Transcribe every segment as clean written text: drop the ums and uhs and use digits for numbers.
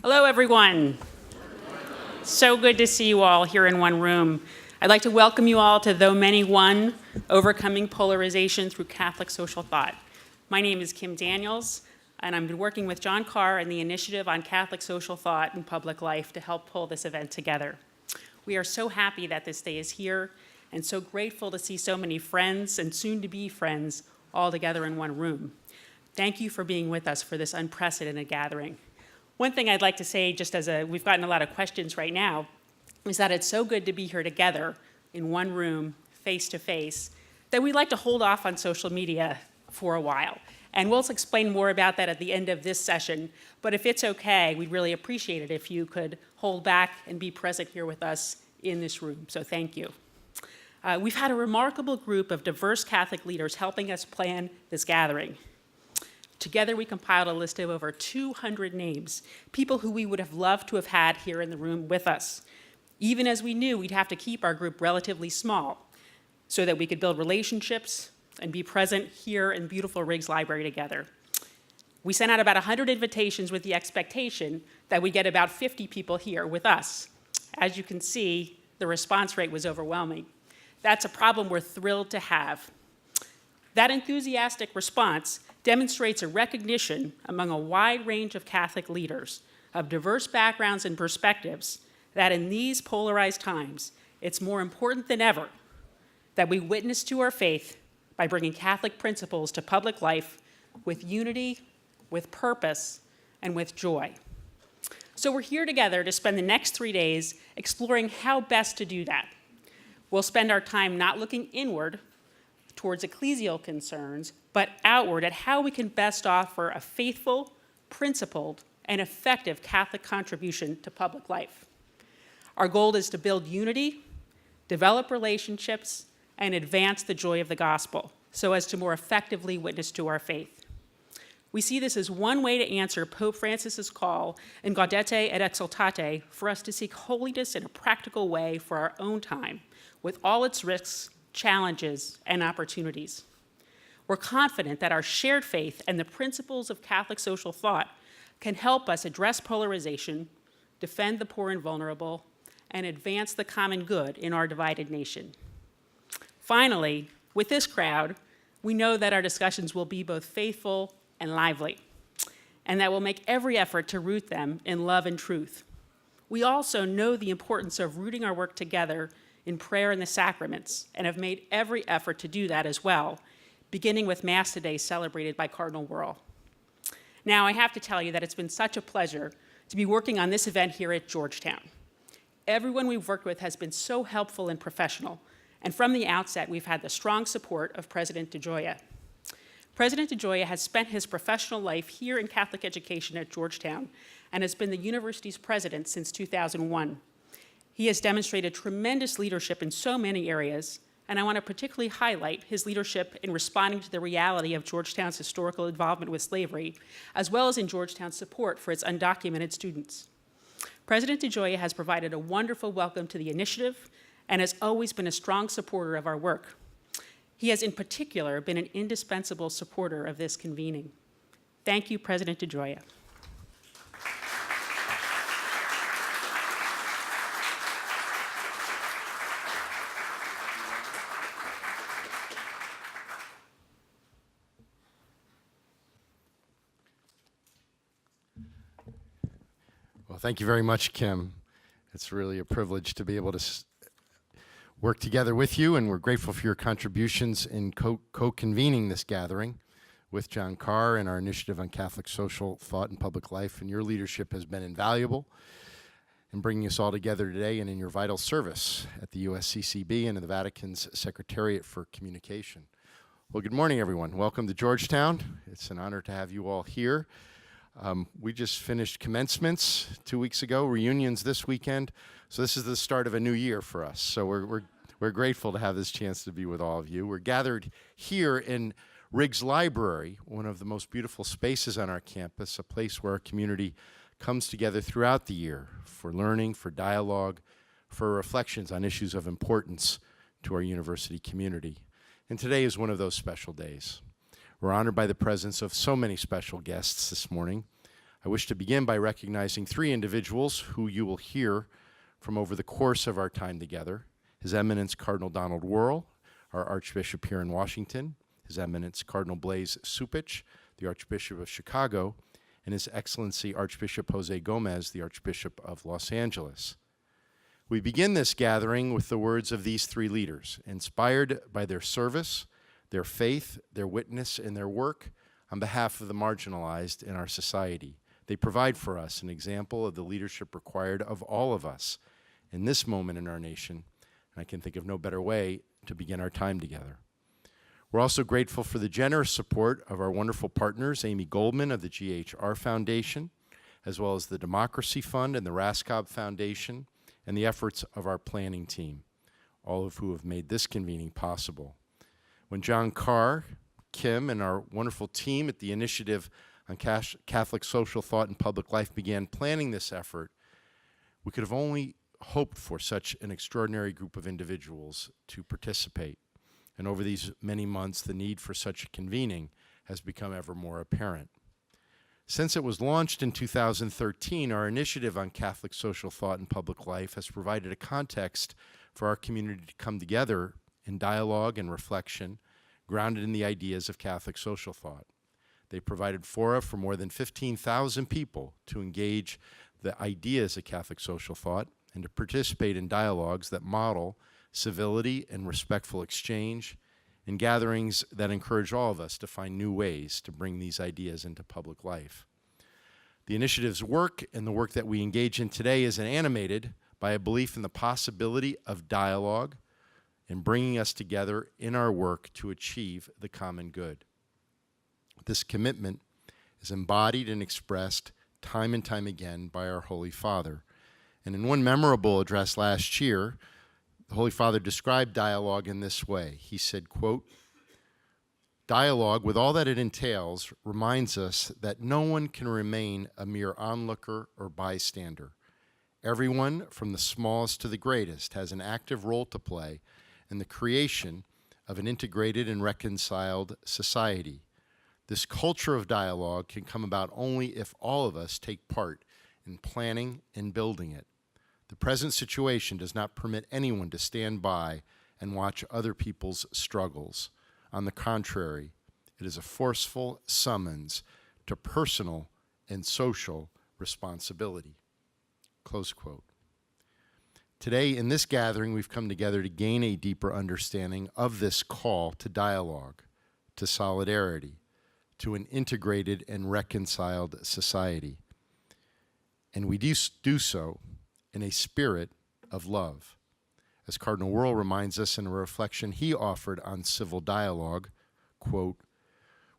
Hello, everyone. So good to see you all here in one room. I'd like to welcome you all to Though Many One, Overcoming Polarization Through Catholic Social Thought. My name is Kim Daniels, and I've been working with John Carr and the Initiative on Catholic Social Thought and Public Life to help pull this event together. We are so happy that this day is here and so grateful to see so many friends and soon-to-be friends all together in one room. Thank you for being with us for this unprecedented gathering. One thing I'd like to say, just as we've gotten a lot of questions right now, is that it's so good to be here together in one room, face to face, that we'd like to hold off on social media for a while. And we'll explain more about that at the end of this session. But if it's okay, we'd really appreciate it if you could hold back and be present here with us in this room. So thank you. We've had a remarkable group of diverse Catholic leaders helping us plan this gathering. Together, we compiled a list of over 200 names, people who we would have loved to have had here in the room with us, even as we knew we'd have to keep our group relatively small so that we could build relationships and be present here in beautiful Riggs Library together. We sent out about 100 invitations with the expectation that we'd get about 50 people here with us. As you can see, the response rate was overwhelming. That's a problem we're thrilled to have. That enthusiastic response demonstrates a recognition among a wide range of Catholic leaders of diverse backgrounds and perspectives that in these polarized times, it's more important than ever that we witness to our faith by bringing Catholic principles to public life with unity, with purpose, and with joy. So we're here together to spend the next 3 days exploring how best to do that. We'll spend our time not looking inward towards ecclesial concerns, but outward at how we can best offer a faithful, principled, and effective Catholic contribution to public life. Our goal is to build unity, develop relationships, and advance the joy of the gospel so as to more effectively witness to our faith. We see this as one way to answer Pope Francis's call in Gaudete et Exsultate for us to seek holiness in a practical way for our own time, with all its risks, challenges, and opportunities. We're confident that our shared faith and the principles of Catholic social thought can help us address polarization, defend the poor and vulnerable, and advance the common good in our divided nation. Finally, with this crowd, we know that our discussions will be both faithful and lively, and that we'll make every effort to root them in love and truth. We also know the importance of rooting our work together in prayer and the sacraments, and have made every effort to do that as well, beginning with Mass today celebrated by Cardinal Wuerl. Now, I have to tell you that it's been such a pleasure to be working on this event here at Georgetown. Everyone we've worked with has been so helpful and professional, and from the outset, we've had the strong support of President DeGioia. President DeGioia has spent his professional life here in Catholic education at Georgetown and has been the university's president since 2001. He has demonstrated tremendous leadership in so many areas, and I want to particularly highlight his leadership in responding to the reality of Georgetown's historical involvement with slavery, as well as in Georgetown's support for its undocumented students. President DeGioia has provided a wonderful welcome to the initiative and has always been a strong supporter of our work. He has in particular been an indispensable supporter of this convening. Thank you, President DeGioia. Well, thank you very much, Kim. It's really a privilege to be able to work together with you, and we're grateful for your contributions in co-convening this gathering with John Carr and our Initiative on Catholic Social Thought and Public Life, and your leadership has been invaluable in bringing us all together today and in your vital service at the USCCB and in the Vatican's Secretariat for Communication. Well, good morning, everyone. Welcome to Georgetown. It's an honor to have you all here. We just finished commencements 2 weeks ago, reunions this weekend, so this is the start of a new year for us. So we're grateful to have this chance to be with all of you. We're gathered here in Riggs Library, one of the most beautiful spaces on our campus, a place where our community comes together throughout the year for learning, for dialogue, for reflections on issues of importance to our university community. And today is one of those special days. We're honored by the presence of so many special guests this morning. I wish to begin by recognizing three individuals who you will hear from over the course of our time together. His Eminence Cardinal Donald Wuerl, our Archbishop here in Washington, His Eminence Cardinal Blaise Cupich, the Archbishop of Chicago, and His Excellency Archbishop Jose Gomez, the Archbishop of Los Angeles. We begin this gathering with the words of these three leaders, inspired by their service, their faith, their witness, and their work on behalf of the marginalized in our society. They provide for us an example of the leadership required of all of us in this moment in our nation, and I can think of no better way to begin our time together. We're also grateful for the generous support of our wonderful partners, Amy Goldman of the GHR Foundation, as well as the Democracy Fund and the Raskob Foundation, and the efforts of our planning team, all of who have made this convening possible. When John Carr, Kim, and our wonderful team at the Initiative on Catholic Social Thought and Public Life began planning this effort, we could have only hoped for such an extraordinary group of individuals to participate. And over these many months, the need for such a convening has become ever more apparent. Since it was launched in 2013, our Initiative on Catholic Social Thought and Public Life has provided a context for our community to come together in dialogue and reflection, grounded in the ideas of Catholic social thought. They provided fora for more than 15,000 people to engage the ideas of Catholic social thought and to participate in dialogues that model civility and respectful exchange, and gatherings that encourage all of us to find new ways to bring these ideas into public life. The initiative's work and the work that we engage in today is animated by a belief in the possibility of dialogue and bringing us together in our work to achieve the common good. This commitment is embodied and expressed time and time again by our Holy Father. And in one memorable address last year, the Holy Father described dialogue in this way. He said, quote, "Dialogue, with all that it entails, reminds us that no one can remain a mere onlooker or bystander. Everyone, from the smallest to the greatest, has an active role to play in the creation of an integrated and reconciled society. This culture of dialogue can come about only if all of us take part in planning and building it. The present situation does not permit anyone to stand by and watch other people's struggles. On the contrary, it is a forceful summons to personal and social responsibility." Close quote. Today, in this gathering, we've come together to gain a deeper understanding of this call to dialogue, to solidarity, to an integrated and reconciled society. And we do so in a spirit of love. As Cardinal Wuerl reminds us in a reflection he offered on civil dialogue, quote,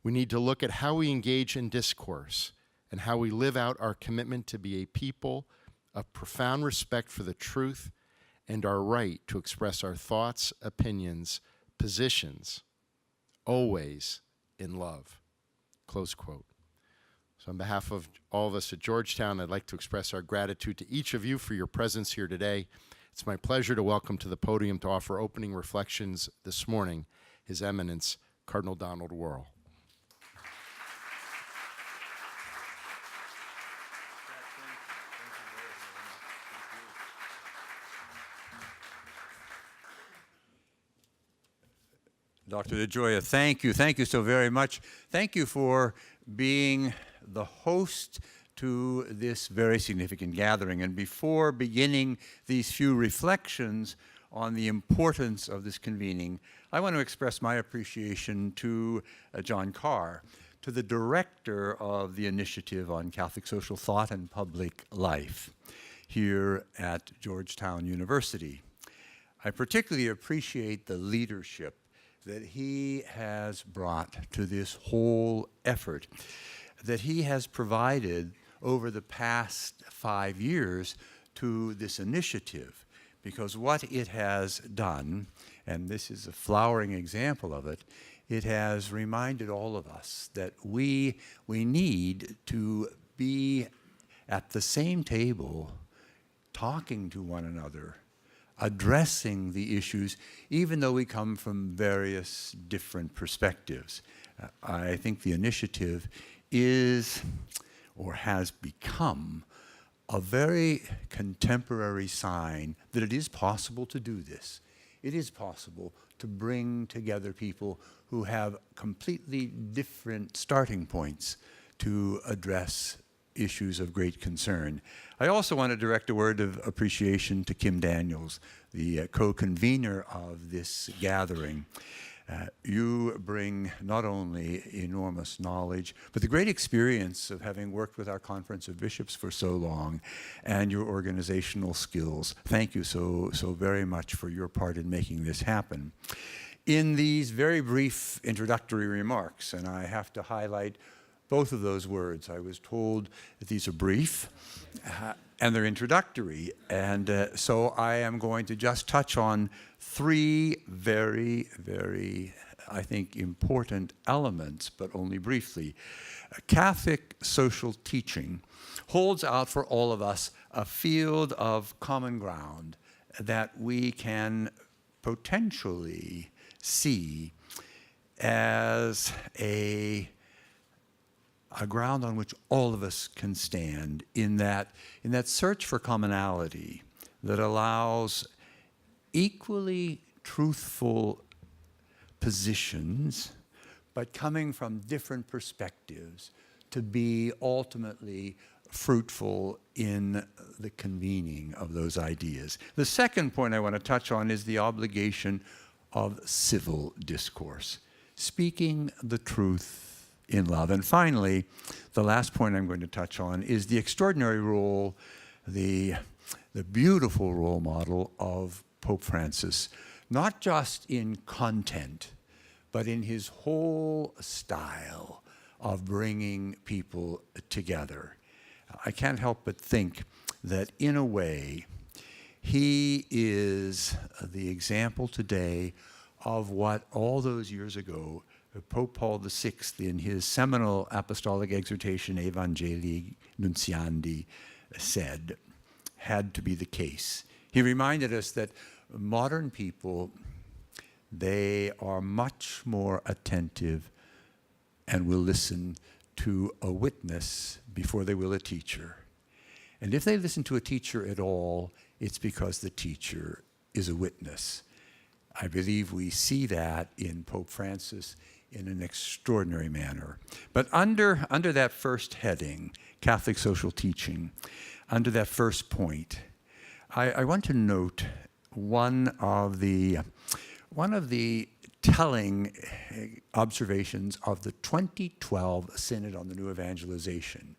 "We need to look at how we engage in discourse and how we live out our commitment to be a people of profound respect for the truth and our right to express our thoughts, opinions, positions, always in love." Close quote. So on behalf of all of us at Georgetown, I'd like to express our gratitude to each of you for your presence here today. It's my pleasure to welcome to the podium to offer opening reflections this morning, His Eminence, Cardinal Donald Wuerl. Dr. DeGioia, thank you. Thank you so very much. Thank you for being the host to this very significant gathering. And before beginning these few reflections on the importance of this convening, I want to express my appreciation to John Carr, to the director of the Initiative on Catholic Social Thought and Public Life here at Georgetown University. I particularly appreciate the leadership that he has brought to this whole effort, that he has provided over the past 5 years to this initiative, because what it has done, and this is a flowering example of it, it has reminded all of us that we need to be at the same table, talking to one another, addressing the issues, even though we come from various different perspectives. I think the initiative is or has become a very contemporary sign that it is possible to do this. It is possible to bring together people who have completely different starting points to address issues of great concern. I also want to direct a word of appreciation to Kim Daniels, the co-convener of this gathering. You bring not only enormous knowledge, but the great experience of having worked with our Conference of Bishops for so long, and your organizational skills. Thank you so very much for your part in making this happen. In these very brief introductory remarks, and I have to highlight both of those words. I was told that these are brief and they're introductory, and so I am going to just touch on three very, I think, important elements, but only briefly. Catholic social teaching holds out for all of us a field of common ground that we can potentially see as a ground on which all of us can stand in that search for commonality that allows equally truthful positions, but coming from different perspectives to be ultimately fruitful in the convening of those ideas. The second point I want to touch on is the obligation of civil discourse, speaking the truth in love. And finally, the last point I'm going to touch on is the extraordinary role, the beautiful role model of Pope Francis, not just in content, but in his whole style of bringing people together. I can't help but think that in a way, he is the example today of what all those years ago Pope Paul VI, in his seminal apostolic exhortation Evangelii Nuntiandi, said had to be the case. He reminded us that modern people, they are much more attentive and will listen to a witness before they will a teacher. And if they listen to a teacher at all, it's because the teacher is a witness. I believe we see that in Pope Francis in an extraordinary manner. But under that first heading, Catholic social teaching, under that first point, I want to note one of the telling observations of the 2012 Synod on the New Evangelization.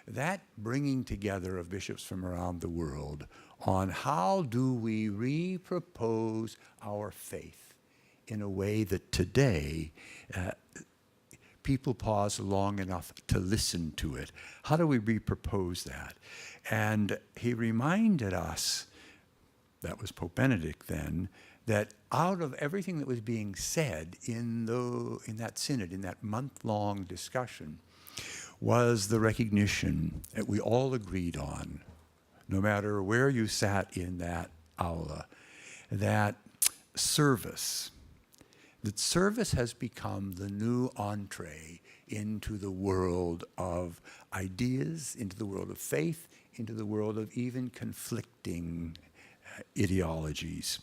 That bringing together of bishops from around the world on how do we repropose our faith in a way that today people pause long enough to listen to it. How do we repropose that? And he reminded us, that was Pope Benedict then, that out of everything that was being said in that synod, in that month-long discussion, was the recognition that we all agreed on, no matter where you sat in that aula, that service has become the new entree into the world of ideas, into the world of faith, into the world of even conflicting ideologies.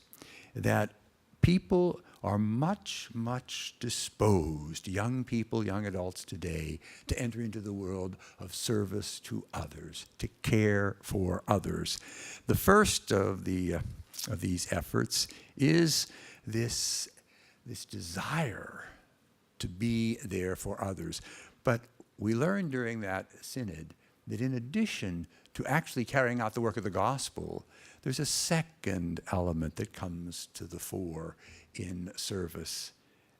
That people are much disposed, young people, young adults today, to enter into the world of service to others, to care for others. The first of these efforts is this desire to be there for others. But we learned during that synod that in addition to actually carrying out the work of the gospel, there's a second element that comes to the fore in service.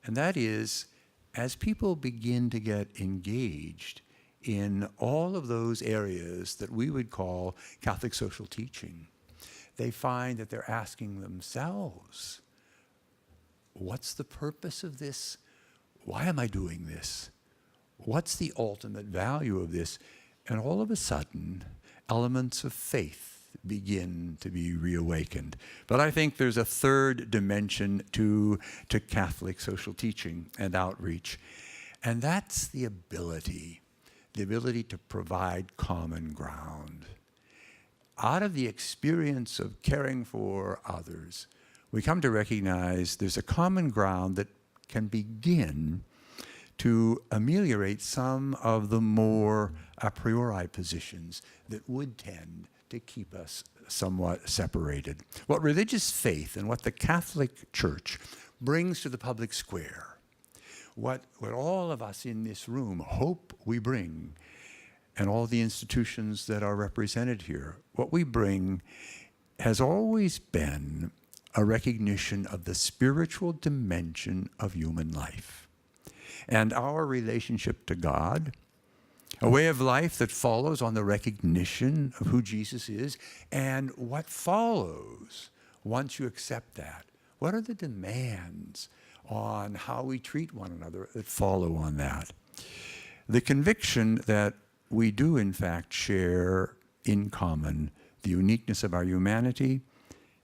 And that is, as people begin to get engaged in all of those areas that we would call Catholic social teaching, they find that they're asking themselves, what's the purpose of this? Why am I doing this? What's the ultimate value of this? And all of a sudden, elements of faith begin to be reawakened. But I think there's a third dimension to Catholic social teaching and outreach, and that's the ability the ability to provide common ground. Out of the experience of caring for others, we come to recognize there's a common ground that can begin to ameliorate some of the more a priori positions that would tend to keep us somewhat separated. What religious faith and what the Catholic Church brings to the public square, what all of us in this room hope we bring, and all the institutions that are represented here, what we bring has always been a recognition of the spiritual dimension of human life and our relationship to God, a way of life that follows on the recognition of who Jesus is, and what follows once you accept that. What are the demands on how we treat one another that follow on that? The conviction that we do, in fact, share in common the uniqueness of our humanity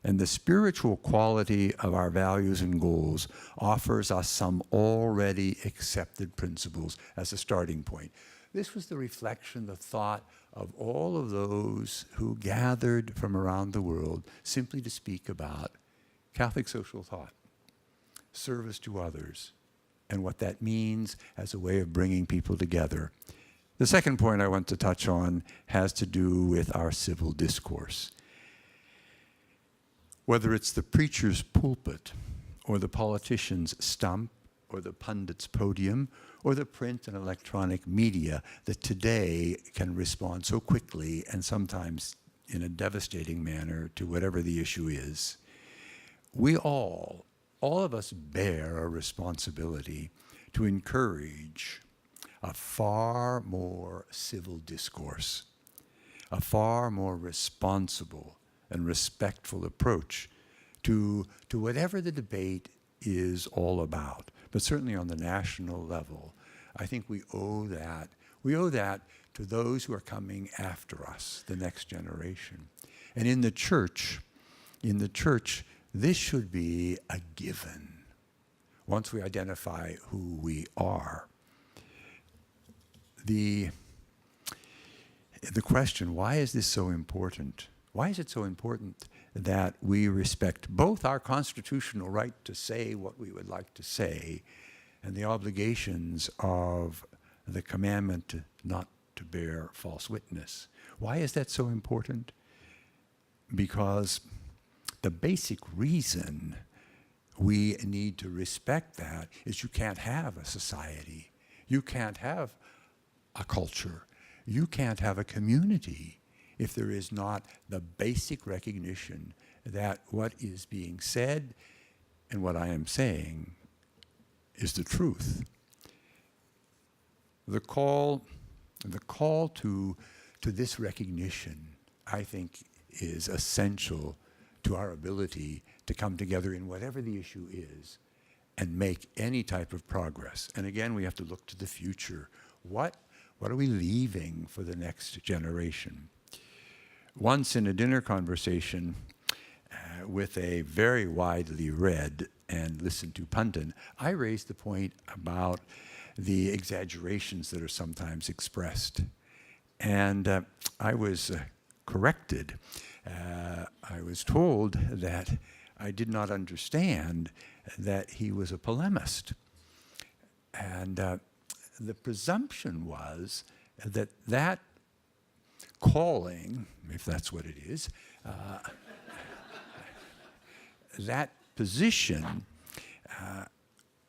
and the spiritual quality of our values and goals offers us some already accepted principles as a starting point. This was the reflection, the thought of all of those who gathered from around the world simply to speak about Catholic social thought, service to others, and what that means as a way of bringing people together. The second point I want to touch on has to do with our civil discourse. Whether it's the preacher's pulpit, or the politician's stump, or the pundit's podium, or the print and electronic media that today can respond so quickly and sometimes in a devastating manner to whatever the issue is, we all of us bear a responsibility to encourage a far more civil discourse, a far more responsible and respectful approach to whatever the debate is all about. But certainly on the national level, I think we owe that. We owe that to those who are coming after us, the next generation. And in the church, this should be a given once we identify who we are. The question, why is this so important? Why is it so important that we respect both our constitutional right to say what we would like to say and the obligations of the commandment not to bear false witness? Why is that so important? Because the basic reason we need to respect that is you can't have a society. You can't have a culture. You can't have a community if there is not the basic recognition that what is being said and what I am saying is the truth. The call to this recognition, I think, is essential to our ability to come together in whatever the issue is and make any type of progress. And again, we have to look to the future. What are we leaving for the next generation? Once in a dinner conversation with a very widely read and listened to pundit, I raised the point about the exaggerations that are sometimes expressed. And I was corrected. I was told that I did not understand that he was a polemist. And the presumption was that calling, if that's what it is, that position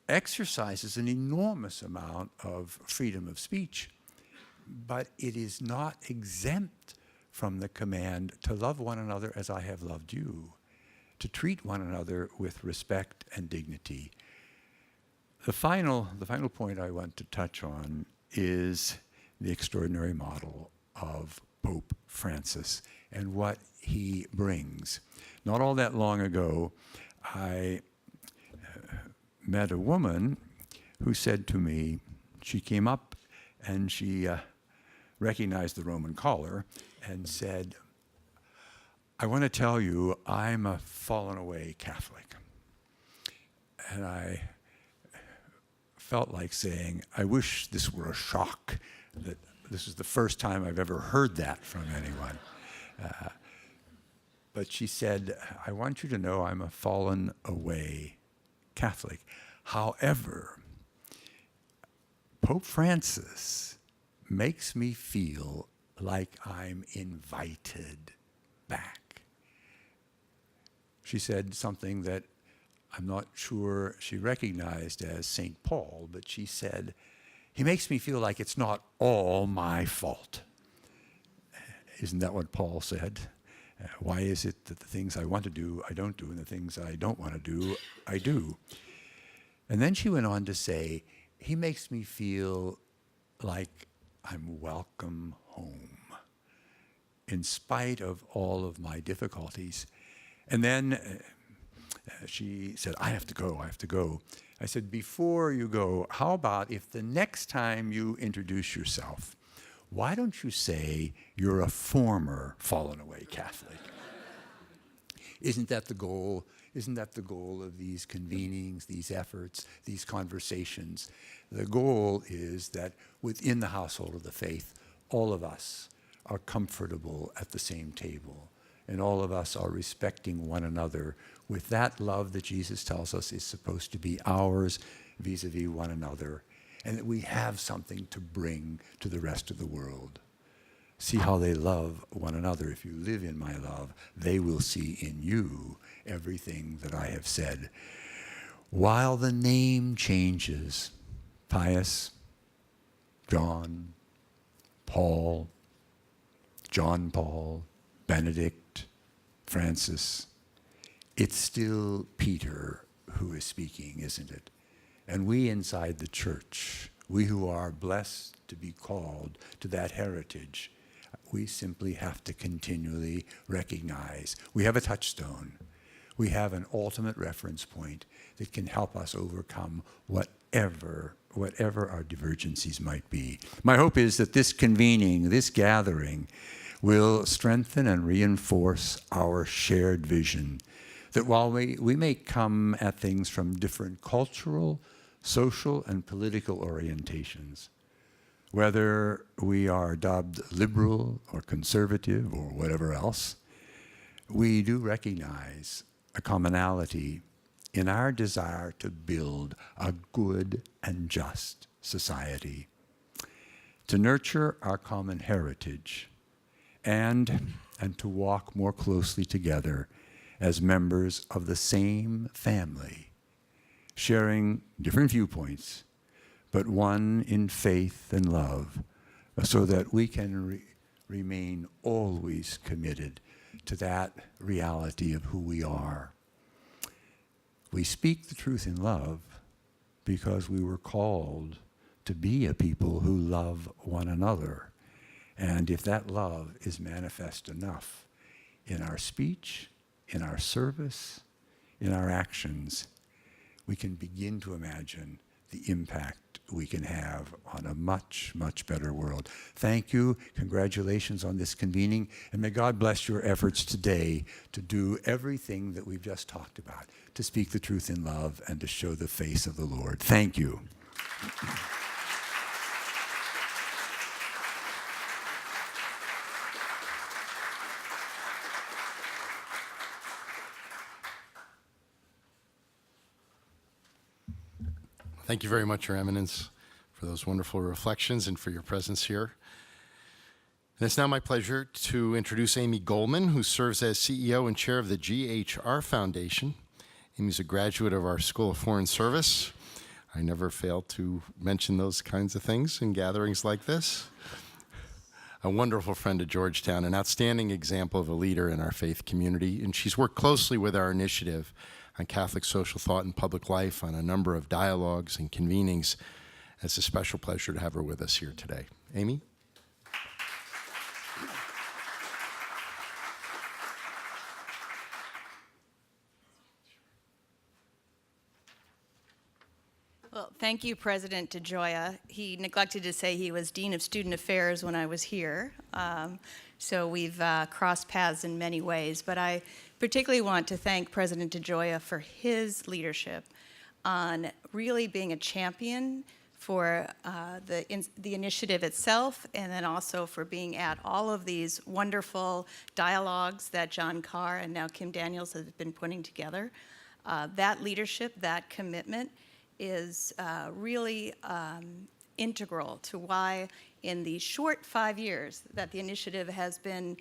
exercises an enormous amount of freedom of speech, but it is not exempt from the command to love one another as I have loved you, to treat one another with respect and dignity. The final point I want to touch on is the extraordinary model of Pope Francis and what he brings. Not all that long ago, I met a woman who said to me, she came up and she recognized the Roman collar and said, "I want to tell you I'm a fallen away Catholic." And I felt like saying, I wish this were a shock that this is the first time I've ever heard that from anyone. But she said, I want you to know I'm a fallen away Catholic. However, Pope Francis makes me feel like I'm invited back. She said something that I'm not sure she recognized as St. Paul, but she said, he makes me feel like it's not all my fault. Isn't that what Paul said? Why is it that the things I want to do, I don't do, and the things I don't want to do, I do? And then she went on to say, he makes me feel like I'm welcome home, in spite of all of my difficulties. And then she said, I have to go. I said, before you go, how about if the next time you introduce yourself, why don't you say you're a former fallen away Catholic? Isn't that the goal? Isn't that the goal of these convenings, these efforts, these conversations? The goal is that within the household of the faith, all of us are comfortable at the same table, and all of us are respecting one another with that love that Jesus tells us is supposed to be ours vis-a-vis one another, and that we have something to bring to the rest of the world. See how they love one another. If you live in my love, they will see in you everything that I have said. While the name changes, Pius, John, Paul, John Paul, Benedict, Francis, it's still Peter who is speaking, isn't it? And we inside the church, we who are blessed to be called to that heritage, we simply have to continually recognize we have a touchstone. We have an ultimate reference point that can help us overcome whatever our divergencies might be. My hope is that this convening, this gathering, will strengthen and reinforce our shared vision, that while we may come at things from different cultural, social, and political orientations, whether we are dubbed liberal or conservative or whatever else, we do recognize a commonality in our desire to build a good and just society, to nurture our common heritage, and to walk more closely together as members of the same family, sharing different viewpoints, but one in faith and love, so that we can remain always committed to that reality of who we are. We speak the truth in love because we were called to be a people who love one another. And if that love is manifest enough in our speech, in our service, in our actions, we can begin to imagine the impact we can have on a much, much better world. Thank you. Congratulations on this convening. And may God bless your efforts today to do everything that we've just talked about, to speak the truth in love and to show the face of the Lord. Thank you. Thank you very much, Your Eminence, for those wonderful reflections and for your presence here. And it's now my pleasure to introduce Amy Goldman, who serves as CEO and chair of the GHR Foundation. Amy's a graduate of our School of Foreign Service. I never fail to mention those kinds of things in gatherings like this. A wonderful friend of Georgetown, an outstanding example of a leader in our faith community, and she's worked closely with our initiative on Catholic social thought and public life on a number of dialogues and convenings. It's a special pleasure to have her with us here today. Amy? Well, thank you, President DeGioia. He neglected to say he was Dean of Student Affairs when I was here. So we've crossed paths in many ways. But I particularly want to thank President DeGioia for his leadership on really being a champion for the initiative itself, and then also for being at all of these wonderful dialogues that John Carr and now Kim Daniels have been putting together. That leadership, that commitment is really integral to why in the short 5 years that the initiative has been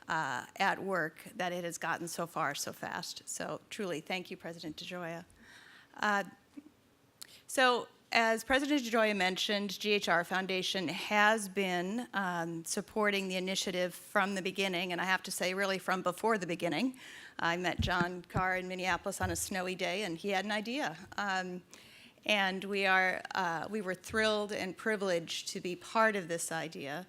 at work, that it has gotten so far so fast. So truly, thank you, President DeGioia. So as President DeGioia mentioned, GHR Foundation has been supporting the initiative from the beginning, and I have to say really from before the beginning. I met John Carr in Minneapolis on a snowy day, and he had an idea. And we were thrilled and privileged to be part of this idea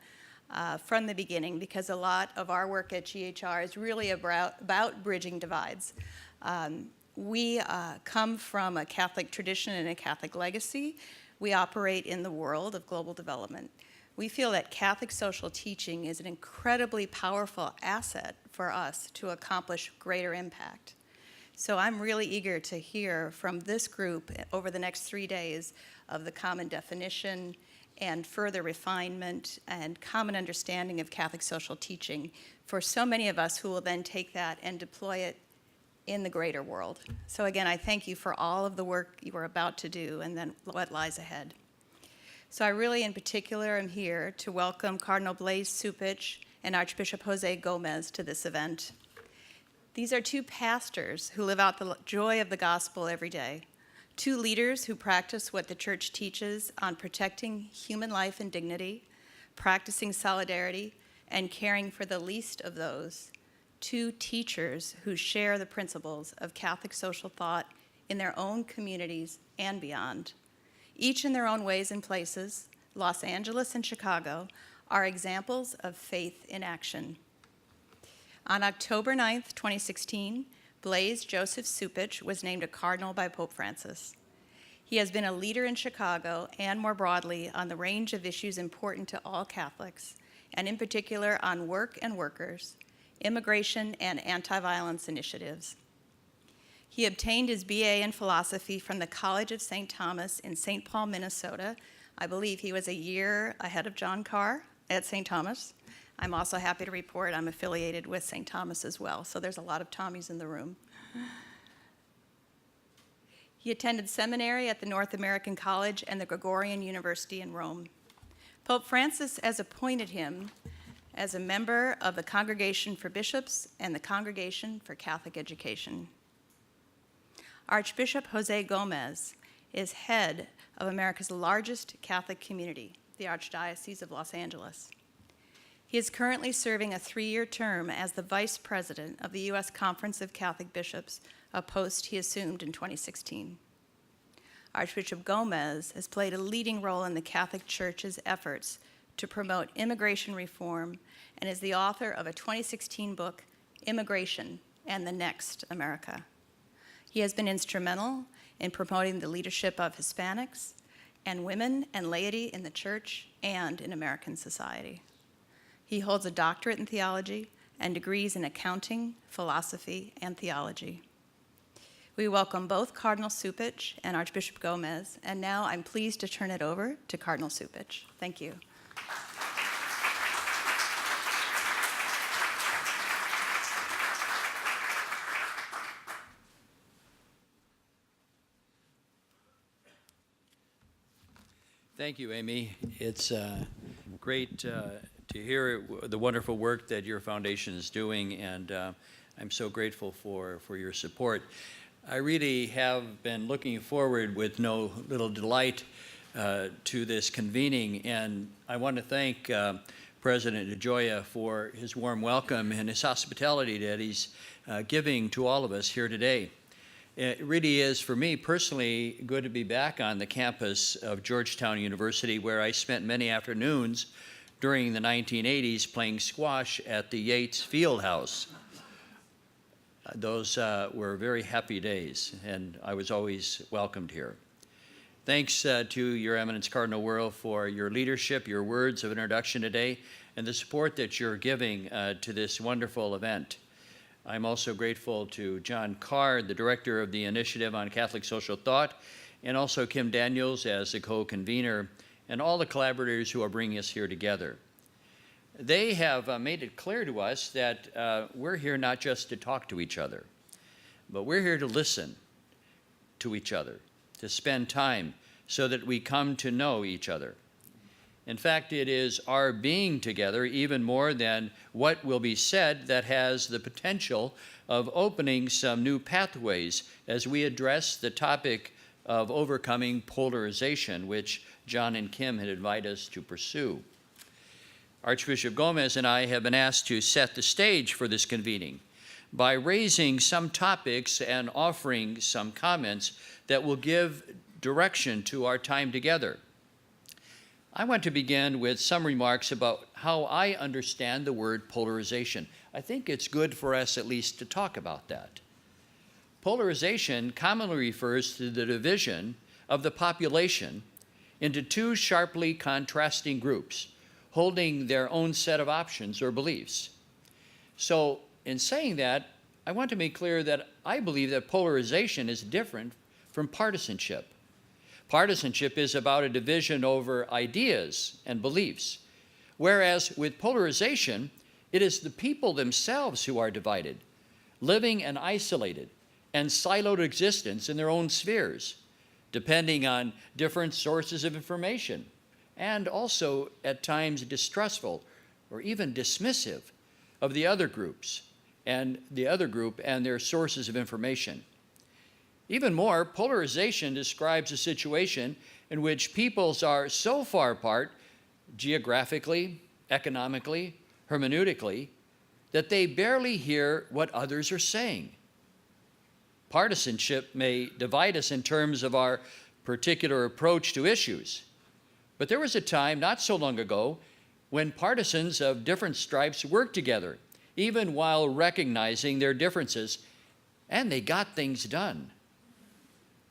from the beginning, because a lot of our work at GHR is really about bridging divides. We come from a Catholic tradition and a Catholic legacy. We operate in the world of global development. We feel that Catholic social teaching is an incredibly powerful asset for us to accomplish greater impact. So I'm really eager to hear from this group over the next 3 days of the common definition and further refinement and common understanding of Catholic social teaching for so many of us who will then take that and deploy it in the greater world. So again, I thank you for all of the work you are about to do and then what lies ahead. So I really, in particular, am here to welcome Cardinal Blaise Cupich and Archbishop Jose Gomez to this event. These are two pastors who live out the joy of the gospel every day, two leaders who practice what the church teaches on protecting human life and dignity, practicing solidarity, and caring for the least of those, two teachers who share the principles of Catholic social thought in their own communities and beyond. Each in their own ways and places, Los Angeles and Chicago, are examples of faith in action. On October 9th, 2016, Blaise Joseph Cupich was named a cardinal by Pope Francis. He has been a leader in Chicago and more broadly on the range of issues important to all Catholics, and in particular on work and workers, immigration, and anti-violence initiatives. He obtained his BA in philosophy from the College of St. Thomas in St. Paul, Minnesota. I believe he was a year ahead of John Carr at St. Thomas. I'm also happy to report I'm affiliated with St. Thomas as well, so there's a lot of Tommies in the room. He attended seminary at the North American College and the Gregorian University in Rome. Pope Francis has appointed him as a member of the Congregation for Bishops and the Congregation for Catholic Education. Archbishop Jose Gomez is head of America's largest Catholic community, the Archdiocese of Los Angeles. He is currently serving a 3-year term as the vice president of the U.S. Conference of Catholic Bishops, a post he assumed in 2016. Archbishop Gomez has played a leading role in the Catholic Church's efforts to promote immigration reform and is the author of a 2016 book, Immigration and the Next America. He has been instrumental in promoting the leadership of Hispanics and women and laity in the church and in American society. He holds a doctorate in theology and degrees in accounting, philosophy, and theology. We welcome both Cardinal Cupich and Archbishop Gomez, and now I'm pleased to turn it over to Cardinal Cupich. Thank you. Thank you, Amy. It's great to hear the wonderful work that your foundation is doing, and I'm so grateful for your support. I really have been looking forward with no little delight to this convening, and I want to thank President DeGioia for his warm welcome and his hospitality that he's giving to all of us here today. It really is, for me personally, good to be back on the campus of Georgetown University, where I spent many afternoons during the 1980s playing squash at the Yates Fieldhouse. Those were very happy days, and I was always welcomed here. Thanks to Your Eminence Cardinal Wuerl for your leadership, your words of introduction today, and the support that you're giving to this wonderful event. I'm also grateful to John Carr, the director of the Initiative on Catholic Social Thought, and also Kim Daniels as the co-convener, and all the collaborators who are bringing us here together. They have made it clear to us that we're here not just to talk to each other, but we're here to listen to each other, to spend time so that we come to know each other. In fact, it is our being together, even more than what will be said, that has the potential of opening some new pathways as we address the topic of overcoming polarization, which John and Kim had invited us to pursue. Archbishop Gomez and I have been asked to set the stage for this convening by raising some topics and offering some comments that will give direction to our time together. I want to begin with some remarks about how I understand the word polarization. I think it's good for us at least to talk about that. Polarization commonly refers to the division of the population into two sharply contrasting groups, holding their own set of options or beliefs. So in saying that, I want to make clear that I believe that polarization is different from partisanship. Partisanship is about a division over ideas and beliefs, whereas with polarization, it is the people themselves who are divided, living an isolated and siloed existence in their own spheres, depending on different sources of information, and also at times distrustful or even dismissive of the other groups and the other group and their sources of information. Even more, polarization describes a situation in which peoples are so far apart, geographically, economically, hermeneutically, that they barely hear what others are saying. Partisanship may divide us in terms of our particular approach to issues, but there was a time not so long ago when partisans of different stripes worked together, even while recognizing their differences, and they got things done.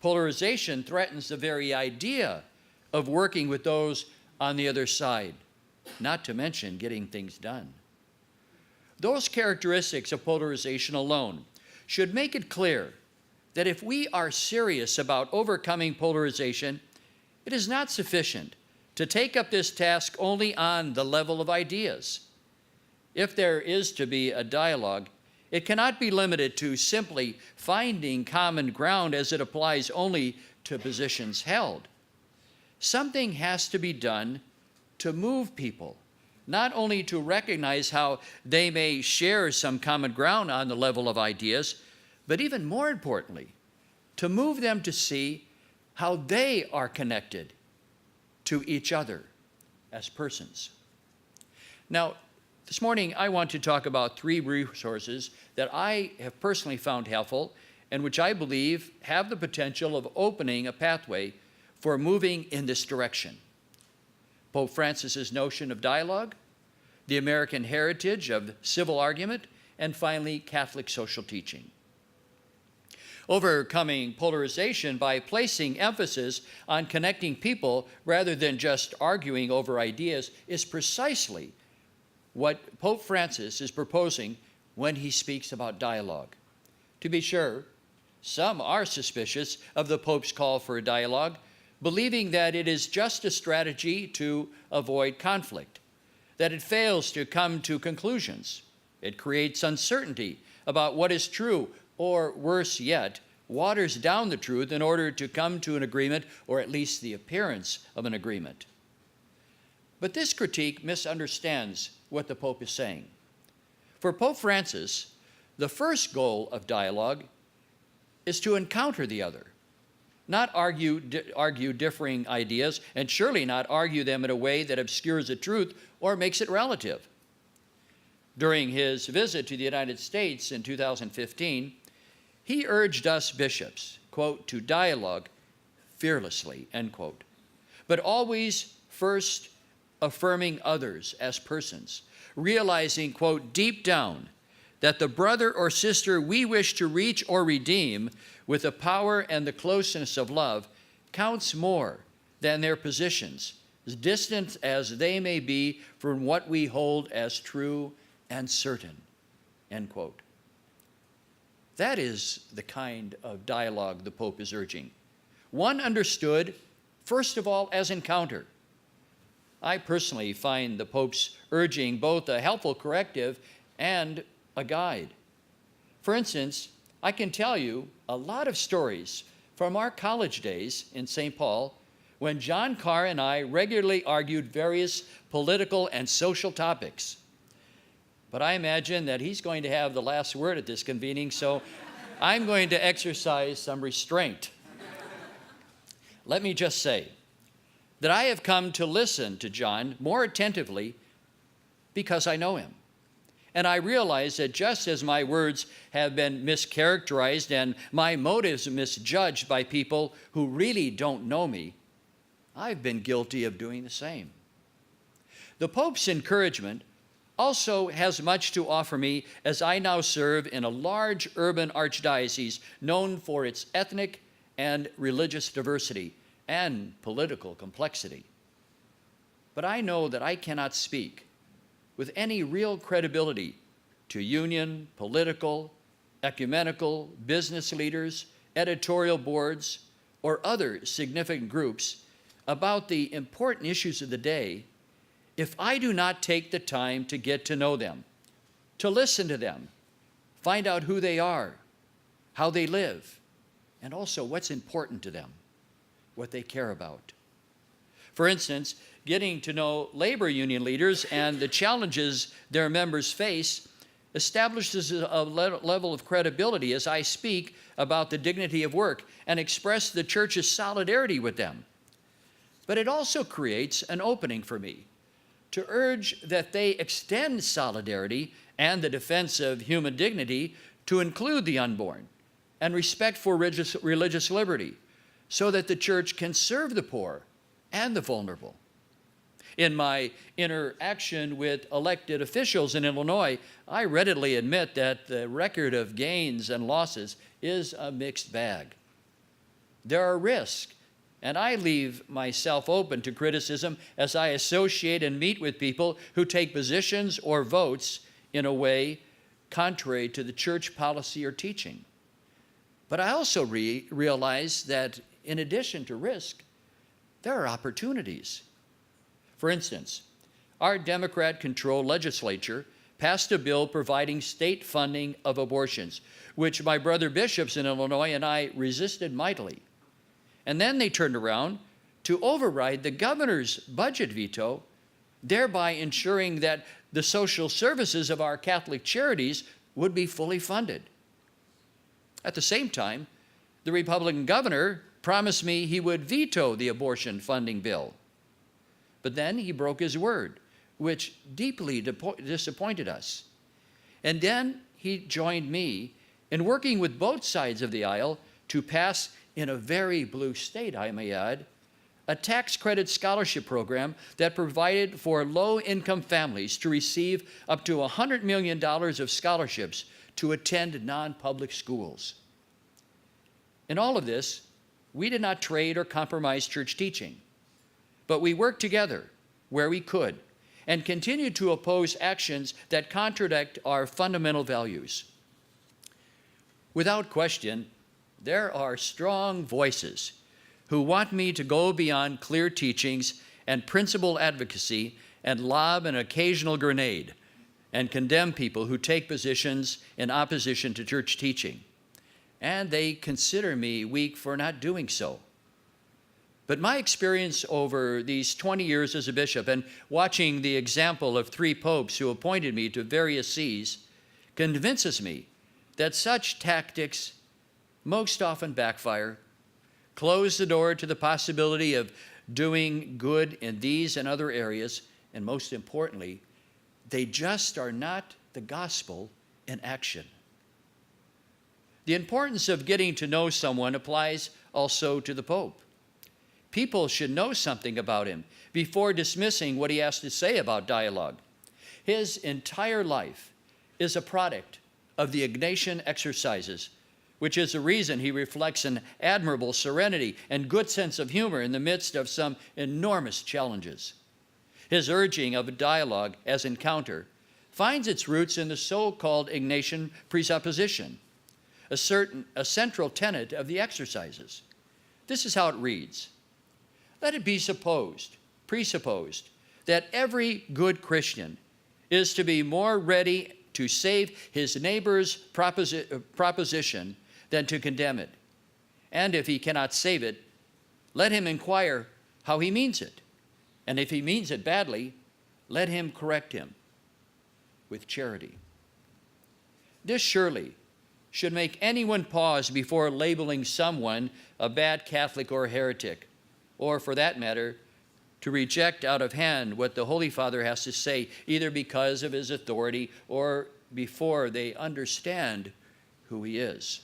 Polarization threatens the very idea of working with those on the other side, not to mention getting things done. Those characteristics of polarization alone should make it clear that if we are serious about overcoming polarization, it is not sufficient to take up this task only on the level of ideas. If there is to be a dialogue, it cannot be limited to simply finding common ground as it applies only to positions held. Something has to be done to move people, not only to recognize how they may share some common ground on the level of ideas, but even more importantly, to move them to see how they are connected to each other as persons. Now, this morning, I want to talk about three resources that I have personally found helpful and which I believe have the potential of opening a pathway for moving in this direction. Pope Francis's notion of dialogue, the American heritage of civil argument, and finally, Catholic social teaching. Overcoming polarization by placing emphasis on connecting people rather than just arguing over ideas is precisely what Pope Francis is proposing when he speaks about dialogue. To be sure, some are suspicious of the Pope's call for a dialogue, believing that it is just a strategy to avoid conflict, that it fails to come to conclusions. It creates uncertainty about what is true, or worse yet, waters down the truth in order to come to an agreement, or at least the appearance of an agreement. But this critique misunderstands what the Pope is saying. For Pope Francis, the first goal of dialogue is to encounter the other, not argue differing ideas, and surely not argue them in a way that obscures the truth or makes it relative. During his visit to the United States in 2015, he urged us bishops, quote, to dialogue fearlessly, end quote, but always first affirming others as persons, realizing, quote, deep down that the brother or sister we wish to reach or redeem with the power and the closeness of love counts more than their positions, as distant as they may be from what we hold as true and certain, end quote. That is the kind of dialogue the Pope is urging, one understood, first of all, as encounter. I personally find the Pope's urging both a helpful corrective and a guide. For instance, I can tell you a lot of stories from our college days in St. Paul when John Carr and I regularly argued various political and social topics. But I imagine that he's going to have the last word at this convening, so I'm going to exercise some restraint. Let me just say that I have come to listen to John more attentively because I know him. And I realize that just as my words have been mischaracterized and my motives misjudged by people who really don't know me, I've been guilty of doing the same. The Pope's encouragement also has much to offer me as I now serve in a large urban archdiocese known for its ethnic and religious diversity and political complexity. But I know that I cannot speak with any real credibility to union, political, ecumenical, business leaders, editorial boards, or other significant groups about the important issues of the day if I do not take the time to get to know them, to listen to them, find out who they are, how they live, and also what's important to them, what they care about. For instance, getting to know labor union leaders and the challenges their members face establishes a level of credibility as I speak about the dignity of work and express the church's solidarity with them. But it also creates an opening for me to urge that they extend solidarity and the defense of human dignity to include the unborn and respect for religious liberty so that the church can serve the poor and the vulnerable. In my interaction with elected officials in Illinois, I readily admit that the record of gains and losses is a mixed bag. There are risks, and I leave myself open to criticism as I associate and meet with people who take positions or votes in a way contrary to the church policy or teaching. But I also realize that in addition to risk, there are opportunities. For instance, our Democrat-controlled legislature passed a bill providing state funding of abortions, which my brother bishops in Illinois and I resisted mightily. And then they turned around to override the governor's budget veto, thereby ensuring that the social services of our Catholic charities would be fully funded. At the same time, the Republican governor promised me he would veto the abortion funding bill. But then he broke his word, which deeply disappointed us. And then he joined me in working with both sides of the aisle to pass, in a very blue state, I may add, a tax credit scholarship program that provided for low-income families to receive up to $100 million of scholarships to attend non-public schools. In all of this, we did not trade or compromise church teaching, but we worked together where we could and continued to oppose actions that contradict our fundamental values. Without question, there are strong voices who want me to go beyond clear teachings and principled advocacy and lob an occasional grenade and condemn people who take positions in opposition to church teaching. And they consider me weak for not doing so. But my experience over these 20 years as a bishop and watching the example of 3 popes who appointed me to various sees convinces me that such tactics most often backfire, close the door to the possibility of doing good in these and other areas, and most importantly, they just are not the gospel in action. The importance of getting to know someone applies also to the Pope. People should know something about him before dismissing what he has to say about dialogue. His entire life is a product of the Ignatian exercises, which is the reason he reflects an admirable serenity and good sense of humor in the midst of some enormous challenges. His urging of a dialogue as encounter finds its roots in the so-called Ignatian presupposition, a central tenet of the exercises. This is how it reads. Let it be presupposed, that every good Christian is to be more ready to save his neighbor's proposition than to condemn it. And if he cannot save it, let him inquire how he means it. And if he means it badly, let him correct him with charity. This surely should make anyone pause before labeling someone a bad Catholic or heretic, or for that matter, to reject out of hand what the Holy Father has to say, either because of his authority or before they understand who he is.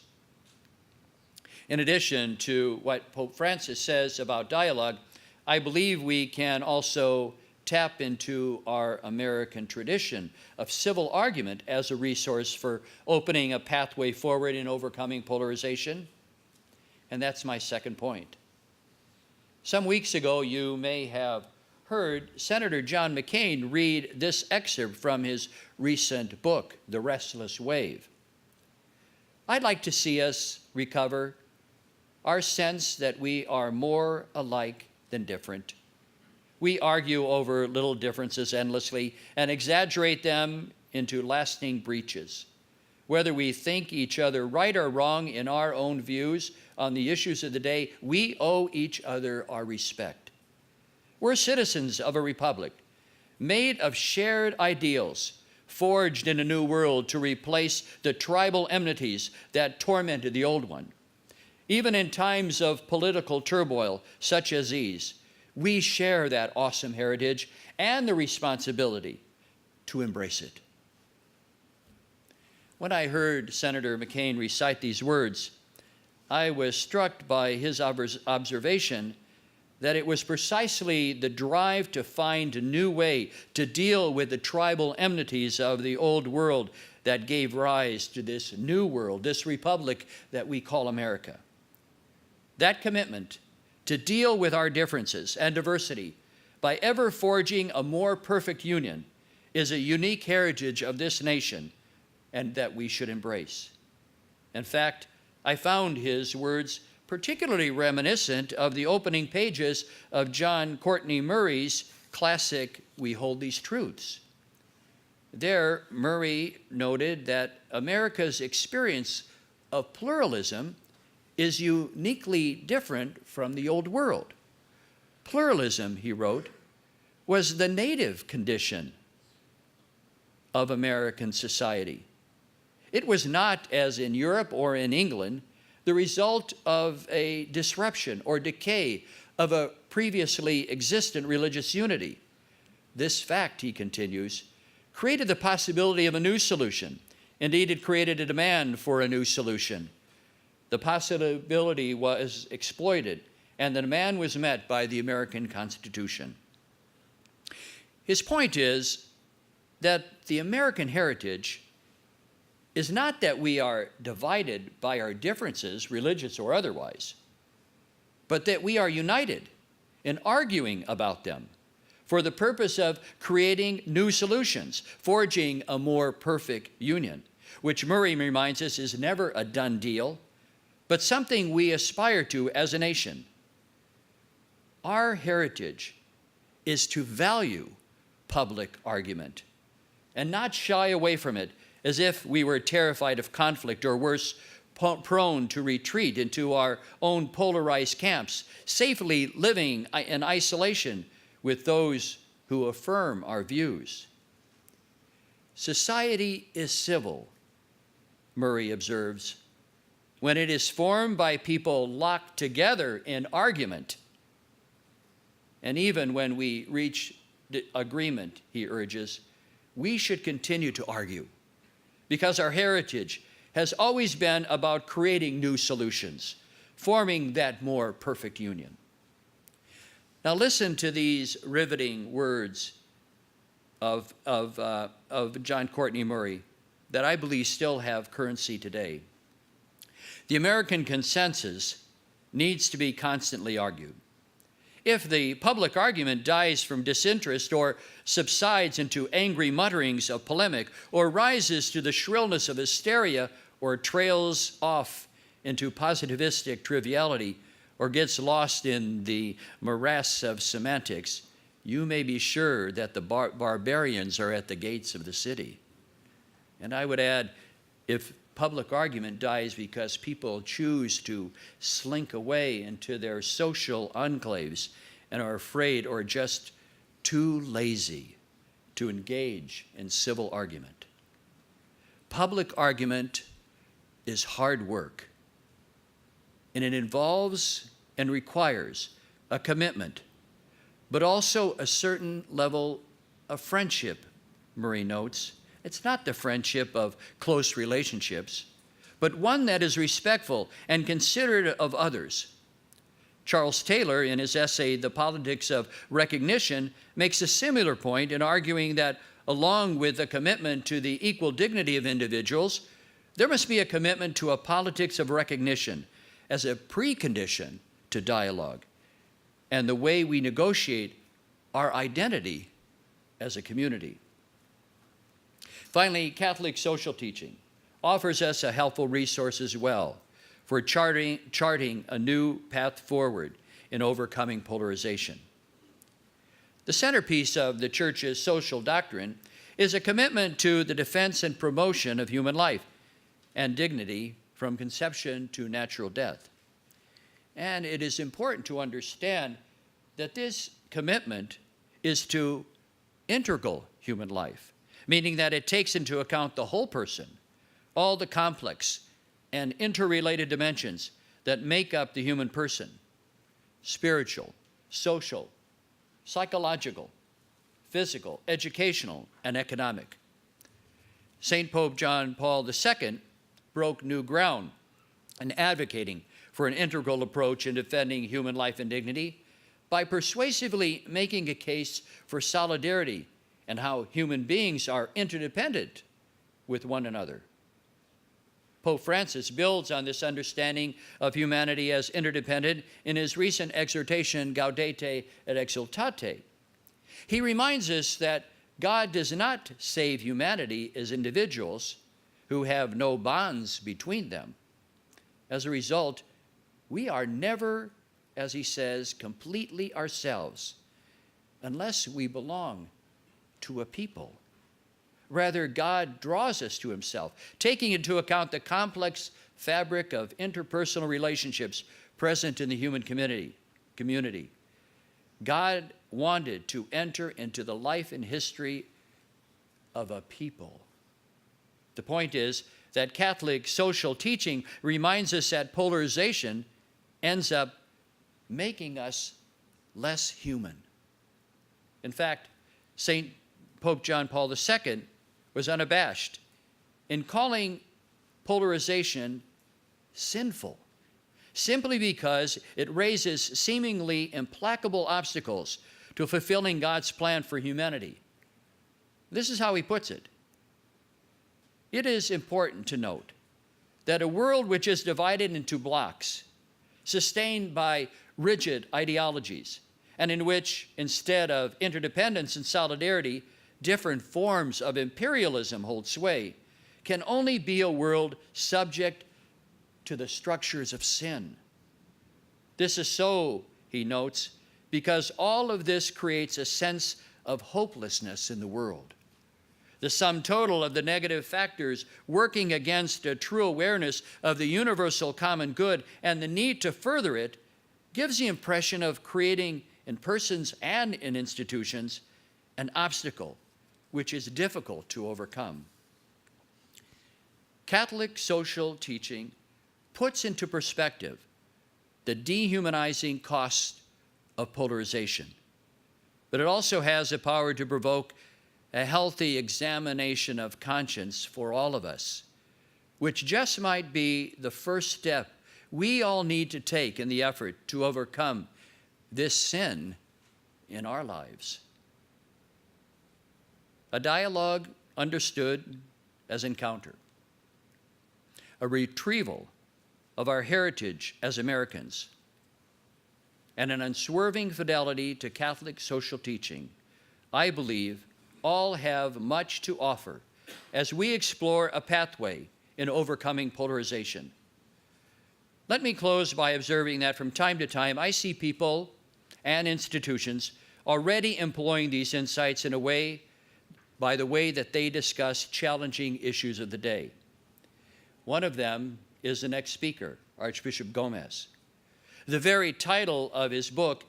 In addition to what Pope Francis says about dialogue, I believe we can also tap into our American tradition of civil argument as a resource for opening a pathway forward in overcoming polarization. And that's my second point. Some weeks ago, you may have heard Senator John McCain read this excerpt from his recent book, The Restless Wave. I'd like to see us recover our sense that we are more alike than different. We argue over little differences endlessly and exaggerate them into lasting breaches. Whether we think each other right or wrong in our own views on the issues of the day, we owe each other our respect. We're citizens of a republic made of shared ideals, forged in a new world to replace the tribal enmities that tormented the old one. Even in times of political turmoil such as these, we share that awesome heritage and the responsibility to embrace it. When I heard Senator McCain recite these words, I was struck by his observation that it was precisely the drive to find a new way to deal with the tribal enmities of the old world that gave rise to this new world, this republic that we call America. That commitment to deal with our differences and diversity by ever forging a more perfect union is a unique heritage of this nation and that we should embrace. In fact, I found his words particularly reminiscent of the opening pages of John Courtney Murray's classic, We Hold These Truths. There, Murray noted that America's experience of pluralism is uniquely different from the old world. Pluralism, he wrote, was the native condition of American society. It was not, as in Europe or in England, the result of a disruption or decay of a previously existent religious unity. This fact, he continues, created the possibility of a new solution. Indeed, it created a demand for a new solution. The possibility was exploited, and the demand was met by the American Constitution. His point is that the American heritage is not that we are divided by our differences, religious or otherwise, but that we are united in arguing about them for the purpose of creating new solutions, forging a more perfect union, which Murray reminds us is never a done deal, but something we aspire to as a nation. Our heritage is to value public argument and not shy away from it as if we were terrified of conflict or worse, prone to retreat into our own polarized camps, safely living in isolation with those who affirm our views. Society is civil, Murray observes, when it is formed by people locked together in argument. And even when we reach agreement, he urges, we should continue to argue, because our heritage has always been about creating new solutions, forming that more perfect union. Now listen to these riveting words of John Courtney Murray that I believe still have currency today. The American consensus needs to be constantly argued. If the public argument dies from disinterest or subsides into angry mutterings of polemic or rises to the shrillness of hysteria or trails off into positivistic triviality, or gets lost in the morass of semantics, you may be sure that the barbarians are at the gates of the city. And I would add, if public argument dies because people choose to slink away into their social enclaves and are afraid or just too lazy to engage in civil argument. Public argument is hard work, and it involves and requires a commitment, but also a certain level of friendship, Murray notes. It's not the friendship of close relationships, but one that is respectful and considerate of others. Charles Taylor, in his essay, The Politics of Recognition, makes a similar point in arguing that along with the commitment to the equal dignity of individuals, there must be a commitment to a politics of recognition as a precondition to dialogue and the way we negotiate our identity as a community. Finally, Catholic social teaching offers us a helpful resource as well for charting a new path forward in overcoming polarization. The centerpiece of the Church's social doctrine is a commitment to the defense and promotion of human life and dignity from conception to natural death. And it is important to understand that this commitment is to integral human life, meaning that it takes into account the whole person, all the complex and interrelated dimensions that make up the human person: spiritual, social, psychological, physical, educational, and economic. St. Pope John Paul II broke new ground in advocating for an integral approach in defending human life and dignity by persuasively making a case for solidarity and how human beings are interdependent with one another. Pope Francis builds on this understanding of humanity as interdependent in his recent exhortation, Gaudete et Exsultate. He reminds us that God does not save humanity as individuals who have no bonds between them. As a result, we are never, as he says, completely ourselves unless we belong to a people. Rather, God draws us to himself, taking into account the complex fabric of interpersonal relationships present in the human community. God wanted to enter into the life and history of a people. The point is that Catholic social teaching reminds us that polarization ends up making us less human. In fact, St. Pope John Paul II was unabashed in calling polarization sinful, simply because it raises seemingly implacable obstacles to fulfilling God's plan for humanity. This is how he puts it. It is important to note that a world which is divided into blocks, sustained by rigid ideologies, and in which, instead of interdependence and solidarity, different forms of imperialism hold sway, can only be a world subject to the structures of sin. This is so, he notes, because all of this creates a sense of hopelessness in the world. The sum total of the negative factors working against a true awareness of the universal common good and the need to further it gives the impression of creating, in persons and in institutions, an obstacle which is difficult to overcome. Catholic social teaching puts into perspective the dehumanizing cost of polarization, but it also has the power to provoke a healthy examination of conscience for all of us, which just might be the first step we all need to take in the effort to overcome this sin in our lives. A dialogue understood as encounter, a retrieval of our heritage as Americans, and an unswerving fidelity to Catholic social teaching, I believe all have much to offer as we explore a pathway in overcoming polarization. Let me close by observing that from time to time I see people and institutions already employing these insights in a way, by the way that they discuss challenging issues of the day. One of them is the next speaker, Archbishop Gomez. The very title of his book,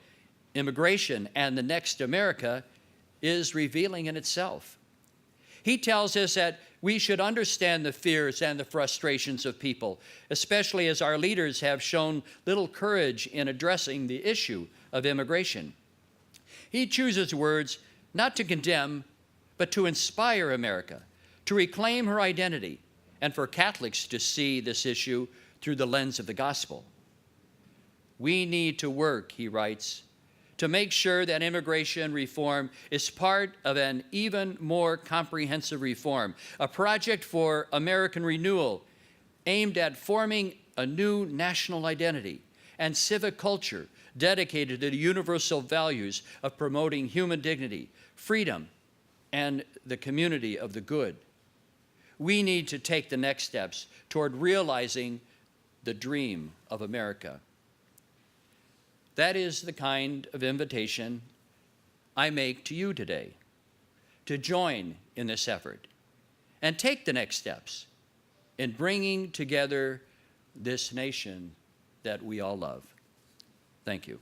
Immigration and the Next America, is revealing in itself. He tells us that we should understand the fears and the frustrations of people, especially as our leaders have shown little courage in addressing the issue of immigration. He chooses words not to condemn, but to inspire America, to reclaim her identity, and for Catholics to see this issue through the lens of the gospel. We need to work, he writes, to make sure that immigration reform is part of an even more comprehensive reform, a project for American renewal aimed at forming a new national identity and civic culture dedicated to the universal values of promoting human dignity, freedom, and the community of the good. We need to take the next steps toward realizing the dream of America. That is the kind of invitation I make to you today, to join in this effort and take the next steps in bringing together this nation that we all love. Thank you.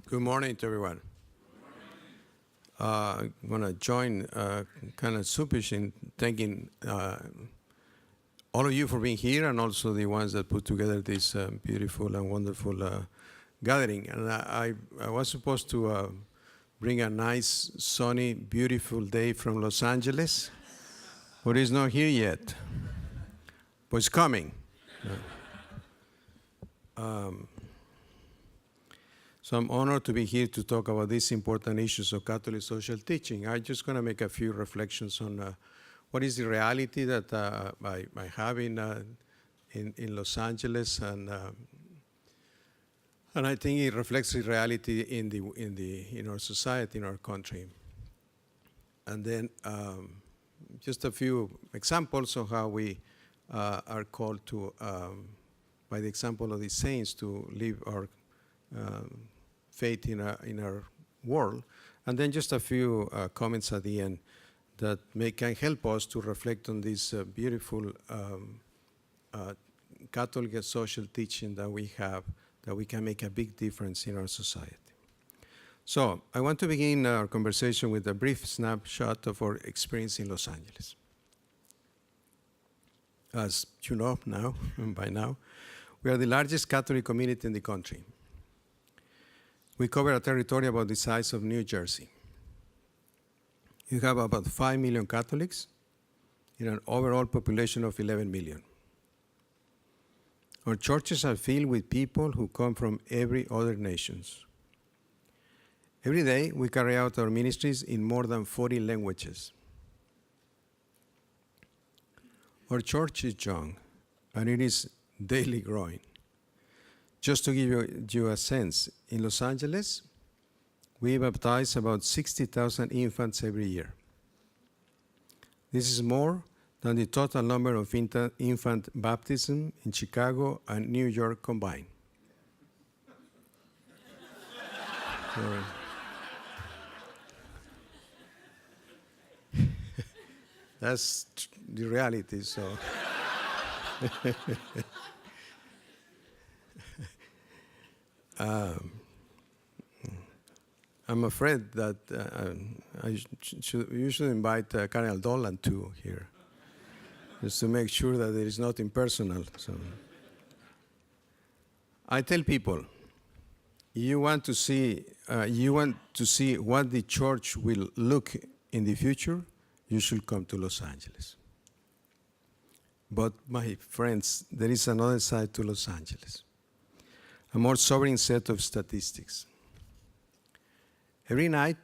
Good morning to everyone. I'm going to join Cardinal Cupich in thanking all of you for being here and also the ones that put together this beautiful and wonderful gathering. And I was supposed to bring a nice, sunny, beautiful day from Los Angeles, but it's not here yet. But it's coming. So I'm honored to be here to talk about these important issues of Catholic social teaching. I'm just going to make a few reflections on what is the reality that I have in Los Angeles, and I think it reflects the reality in our society, in our country. And then just a few examples of how we are called to, by the example of the saints, to live our faith in our world, and then just a few comments at the end that can help us to reflect on this beautiful Catholic social teaching that we have, that we can make a big difference in our society. So I want to begin our conversation with a brief snapshot of our experience in Los Angeles. As you know now, by now, we are the largest Catholic community in the country. We cover a territory about the size of New Jersey. You have about 5 million Catholics in an overall population of 11 million. Our churches are filled with people who come from every other nations. Every day, we carry out our ministries in more than 40 languages. Our church is young, and it is daily growing. Just to give you a sense, in Los Angeles, we baptize about 60,000 infants every year. This is more than the total number of infant baptism in Chicago and New York combined. That's the reality, so. I'm afraid that you should invite Cardinal Dolan too here, just to make sure that it is not impersonal. So, I tell people, you want to see what the church will look in the future, you should come to Los Angeles. But my friends, there is another side to Los Angeles. A more sobering set of statistics. Every night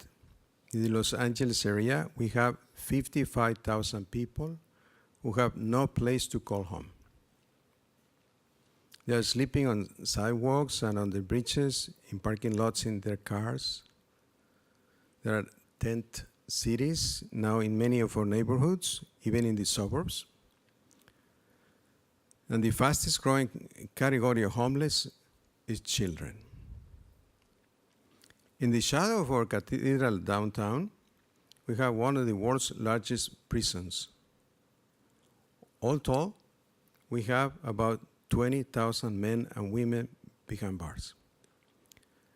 in the Los Angeles area, we have 55,000 people who have no place to call home. They are sleeping on sidewalks and on the bridges, in parking lots in their cars. There are tent cities now in many of our neighborhoods, even in the suburbs. And the fastest growing category of homeless is children. In the shadow of our cathedral downtown, we have one of the world's largest prisons. All told, we have about 20,000 men and women behind bars.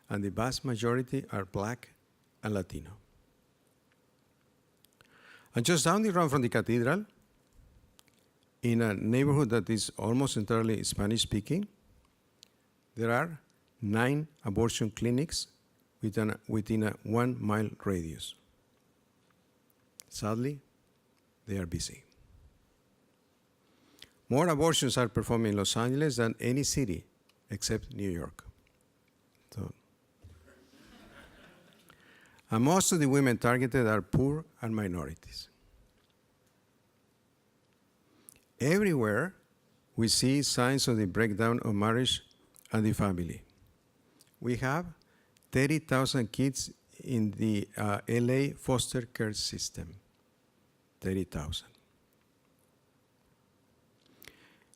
And the vast majority are Black and Latino. And just down the road from the cathedral, in a neighborhood that is almost entirely Spanish-speaking, there are 9 abortion clinics within a 1-mile radius. Sadly, they are busy. More abortions are performed in Los Angeles than any city except New York. And most of the women targeted are poor and minorities. Everywhere, we see signs of the breakdown of marriage and the family. We have 30,000 kids in the LA foster care system. 30,000.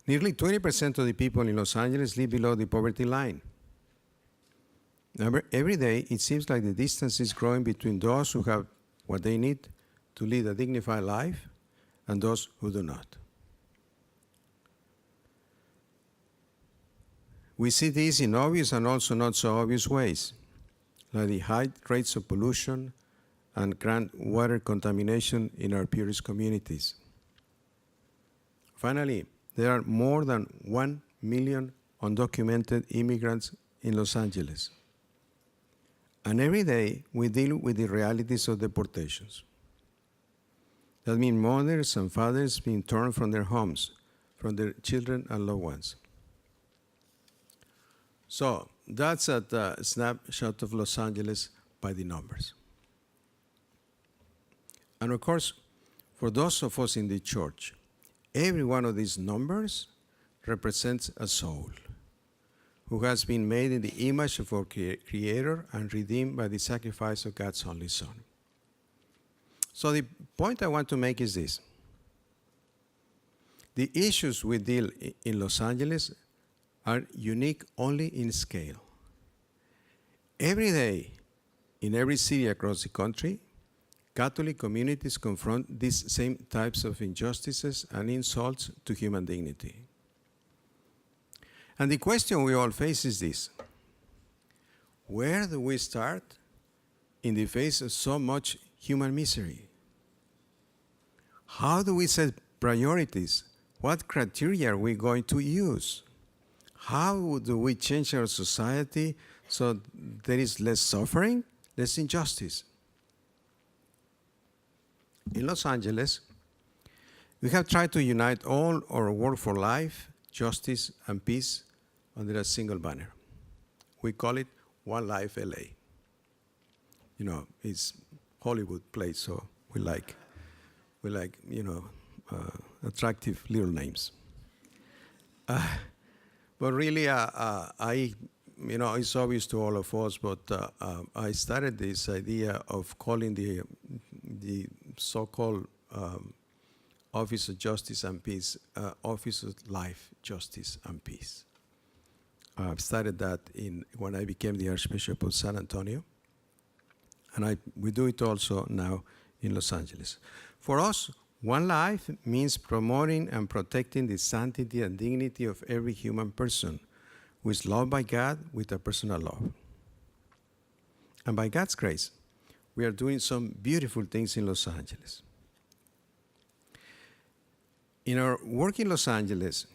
Nearly 20% of the people in Los Angeles live below the poverty line. Every day, it seems like the distance is growing between those who have what they need to lead a dignified life and those who do not. We see this in obvious and also not so obvious ways, like the high rates of pollution and groundwater contamination in our poorest communities. Finally, there are more than 1 million undocumented immigrants in Los Angeles. And every day, we deal with the realities of deportations. That means mothers and fathers being torn from their homes, from their children and loved ones. So that's a snapshot of Los Angeles by the numbers. And of course, for those of us in the church, every one of these numbers represents a soul who has been made in the image of our Creator and redeemed by the sacrifice of God's only Son. So the point I want to make is this. The issues we deal in Los Angeles are unique only in scale. Every day, in every city across the country, Catholic communities confront these same types of injustices and insults to human dignity. And the question we all face is this: where do we start in the face of so much human misery? How do we set priorities? What criteria are we going to use? How do we change our society so there is less suffering, less injustice? In Los Angeles, we have tried to unite all our work for life, justice, and peace under a single banner. We call it One Life LA. You know, it's Hollywood place, so we like attractive little names. But really, it's obvious to all of us, but I started this idea of calling the so-called Office of Justice and Peace, Office of Life, Justice, and Peace. I started that when I became the Archbishop of San Antonio, and we do it also now in Los Angeles. For us, One Life means promoting and protecting the sanctity and dignity of every human person who is loved by God with a personal love. And by God's grace, we are doing some beautiful things in Los Angeles. In our work in Los Angeles,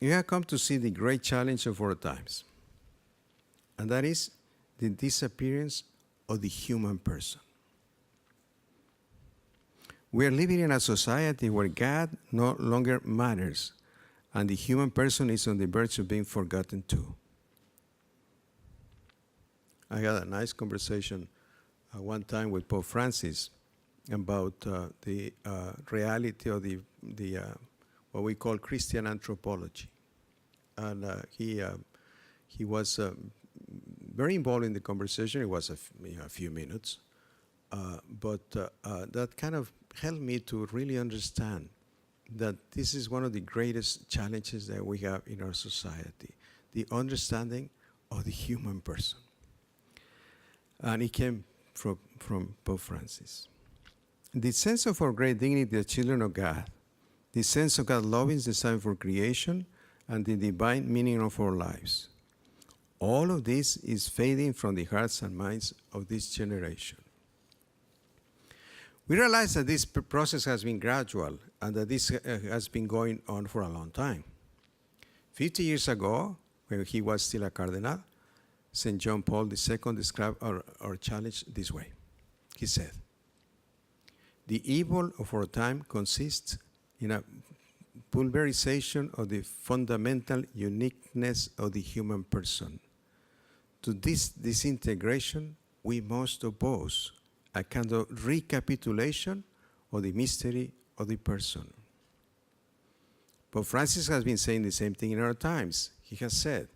we have come to see the great challenge of our times, and that is the disappearance of the human person. We are living in a society where God no longer matters, and the human person is on the verge of being forgotten too. I had a nice conversation one time with Pope Francis about the reality of the what we call Christian anthropology, and he was very involved in the conversation. It was a few minutes, but that kind of helped me to really understand that this is one of the greatest challenges that we have in our society, the understanding of the human person. And it came from Pope Francis. The sense of our great dignity as children of God, the sense of God's loving design for creation, and the divine meaning of our lives. All of this is fading from the hearts and minds of this generation. We realize that this process has been gradual and that this has been going on for a long time. 50 years ago, when he was still a cardinal, St. John Paul II described our challenge this way. He said, "The evil of our time consists in a pulverization of the fundamental uniqueness of the human person. To this disintegration, we must oppose a kind of recapitulation of the mystery of the person." Pope Francis has been saying the same thing in our times. He has said,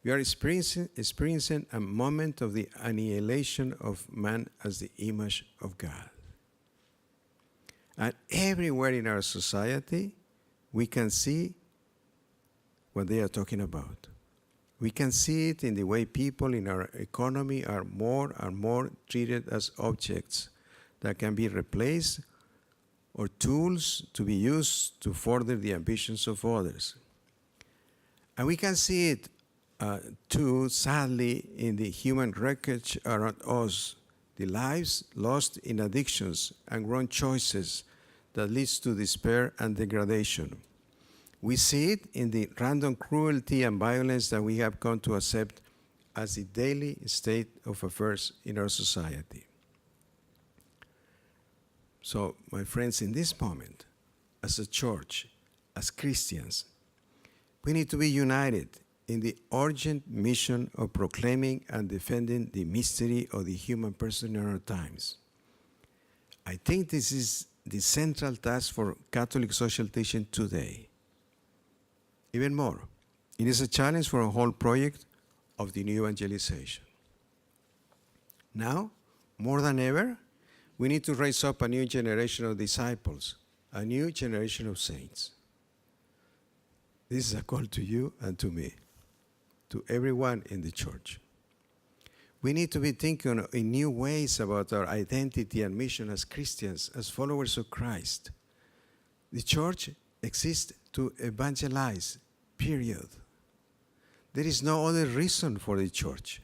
"We are experiencing a moment of the annihilation of man as the image of God." And everywhere in our society, we can see what they are talking about. We can see it in the way people in our economy are more and more treated as objects that can be replaced or tools to be used to further the ambitions of others. And we can see it too, sadly, in the human wreckage around us, the lives lost in addictions and wrong choices that leads to despair and degradation. We see it in the random cruelty and violence that we have come to accept as the daily state of affairs in our society. So, my friends, in this moment, as a church, as Christians, we need to be united in the urgent mission of proclaiming and defending the mystery of the human person in our times. I think this is the central task for Catholic social teaching today. Even more, it is a challenge for a whole project of the new evangelization. Now, more than ever, we need to raise up a new generation of disciples, a new generation of saints. This is a call to you and to me, to everyone in the church. We need to be thinking in new ways about our identity and mission as Christians, as followers of Christ. The church exists to evangelize, period. There is no other reason for the church.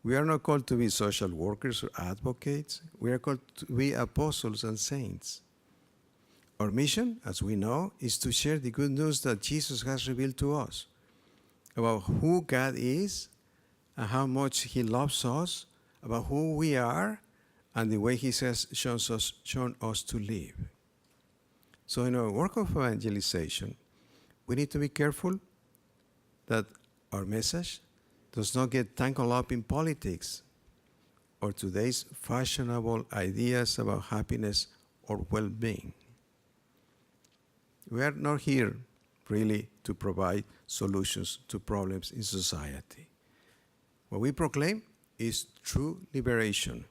We are not called to be social workers or advocates. We are called to be apostles and saints. Our mission, as we know, is to share the good news that Jesus has revealed to us about who God is and how much He loves us, about who we are, and the way He has shown us to live. So in our work of evangelization, we need to be careful that our message does not get tangled up in politics or today's fashionable ideas about happiness or well-being. We are not here really to provide solutions to problems in society. What we proclaim is true liberation,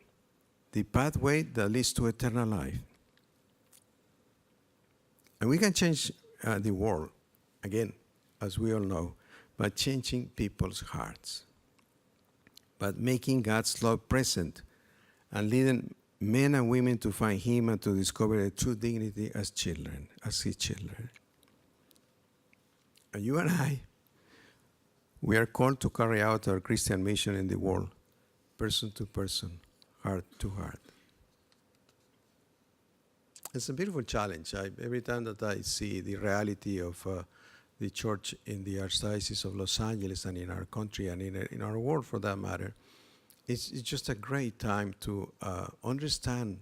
the pathway that leads to eternal life. And we can change the world, again, as we all know, by changing people's hearts, but making God's love present and leading men and women to find Him and to discover a true dignity as children, as His children. And you and I, we are called to carry out our Christian mission in the world, person to person, heart to heart. It's a beautiful challenge. Every time that I see the reality of the church in the Archdiocese of Los Angeles and in our country and in our world for that matter, it's just a great time to understand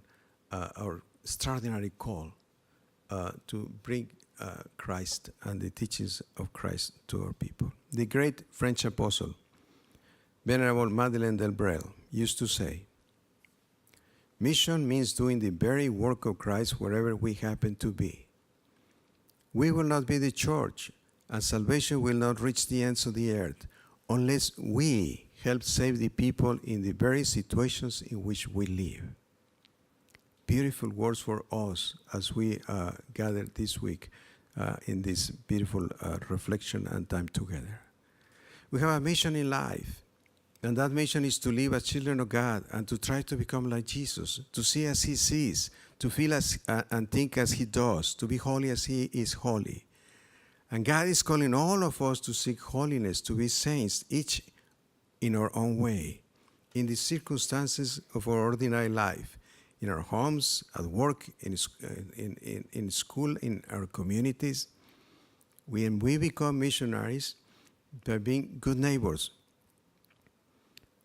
our extraordinary call to bring Christ and the teachings of Christ to our people. The great French apostle, Venerable Madeleine Delbrel, used to say, Mission means doing the very work of Christ wherever we happen to be. We will not be the church, and salvation will not reach the ends of the earth unless we help save the people in the very situations in which we live. Beautiful words for us as we gather this week in this beautiful reflection and time together. We have a mission in life, and that mission is to live as children of God and to try to become like Jesus, to see as He sees, to feel as and think as He does, to be holy as He is holy. And God is calling all of us to seek holiness, to be saints, each in our own way, in the circumstances of our ordinary life, in our homes, at work, in school, in our communities. When we become missionaries by being good neighbors,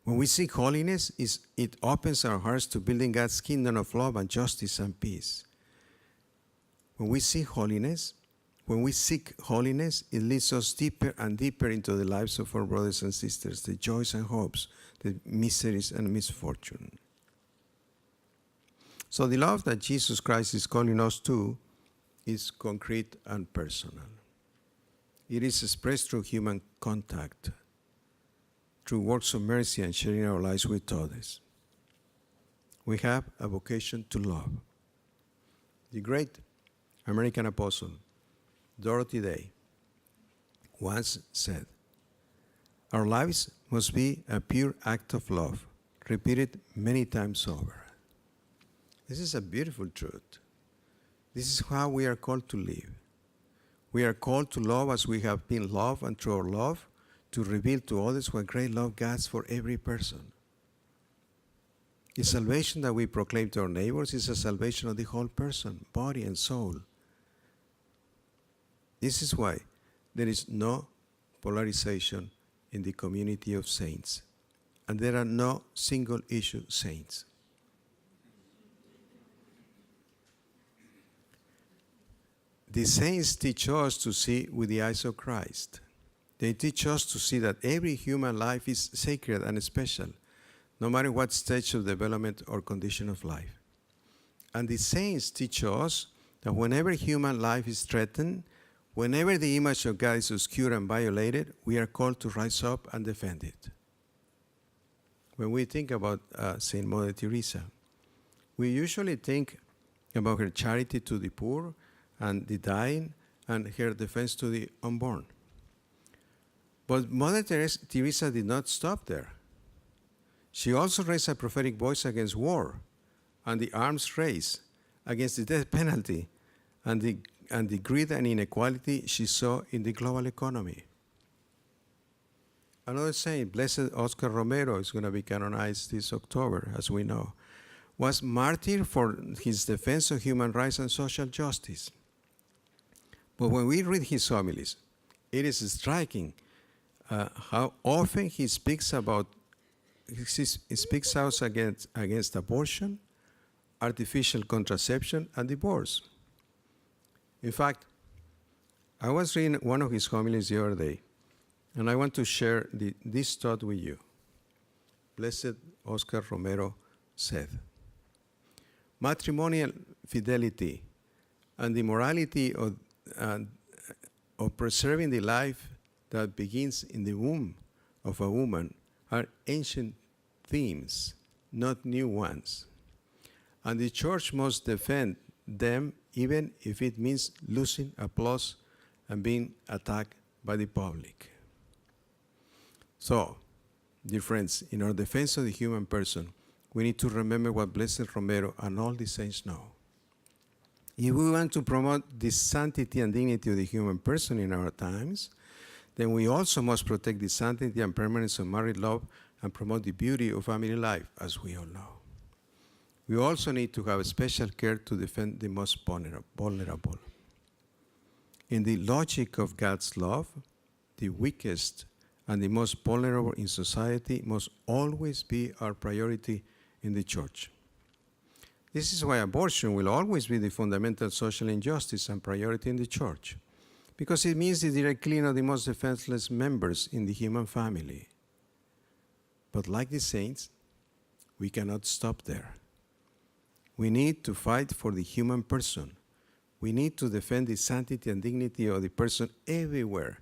when we seek holiness, it opens our hearts to building God's kingdom of love and justice and peace. When we seek holiness, it leads us deeper and deeper into the lives of our brothers and sisters, the joys and hopes, the miseries and misfortune. So the love that Jesus Christ is calling us to is concrete and personal. It is expressed through human contact, through works of mercy and sharing our lives with others. We have a vocation to love. The great American apostle, Dorothy Day, once said, "Our lives must be a pure act of love, repeated many times over." This is a beautiful truth. This is how we are called to live. We are called to love as we have been loved, and through our love, to reveal to others what great love God has for every person. The salvation that we proclaim to our neighbors is a salvation of the whole person, body and soul. This is why there is no polarization in the community of saints, and there are no single-issue saints. The saints teach us to see with the eyes of Christ. They teach us to see that every human life is sacred and special, no matter what stage of development or condition of life. And the saints teach us that whenever human life is threatened, whenever the image of God is obscured and violated, we are called to rise up and defend it. When we think about Saint Mother Teresa, we usually think about her charity to the poor and the dying and her defense to the unborn. But Mother Teresa did not stop there. She also raised a prophetic voice against war and the arms race, against the death penalty and the greed and inequality she saw in the global economy. Another saint, Blessed Oscar Romero, is going to be canonized this October, as we know, was martyred for his defense of human rights and social justice. But when we read his homilies, it is striking how often he speaks out against abortion, artificial contraception, and divorce. In fact, I was reading one of his homilies the other day, and I want to share this thought with you. Blessed Oscar Romero said, "Matrimonial fidelity and the morality of preserving the life that begins in the womb of a woman are ancient themes, not new ones. And the church must defend them even if it means losing applause and being attacked by the public." So, dear friends, in our defense of the human person, we need to remember what Blessed Romero and all the saints know. If we want to promote the sanctity and dignity of the human person in our times, then we also must protect the sanctity and permanence of married love and promote the beauty of family life, as we all know. We also need to have special care to defend the most vulnerable. In the logic of God's love, the weakest and the most vulnerable in society must always be our priority in the church. This is why abortion will always be the fundamental social injustice and priority in the church, because it means the direct killing of the most defenseless members in the human family. But like the saints, we cannot stop there. We need to fight for the human person. We need to defend the sanctity and dignity of the person everywhere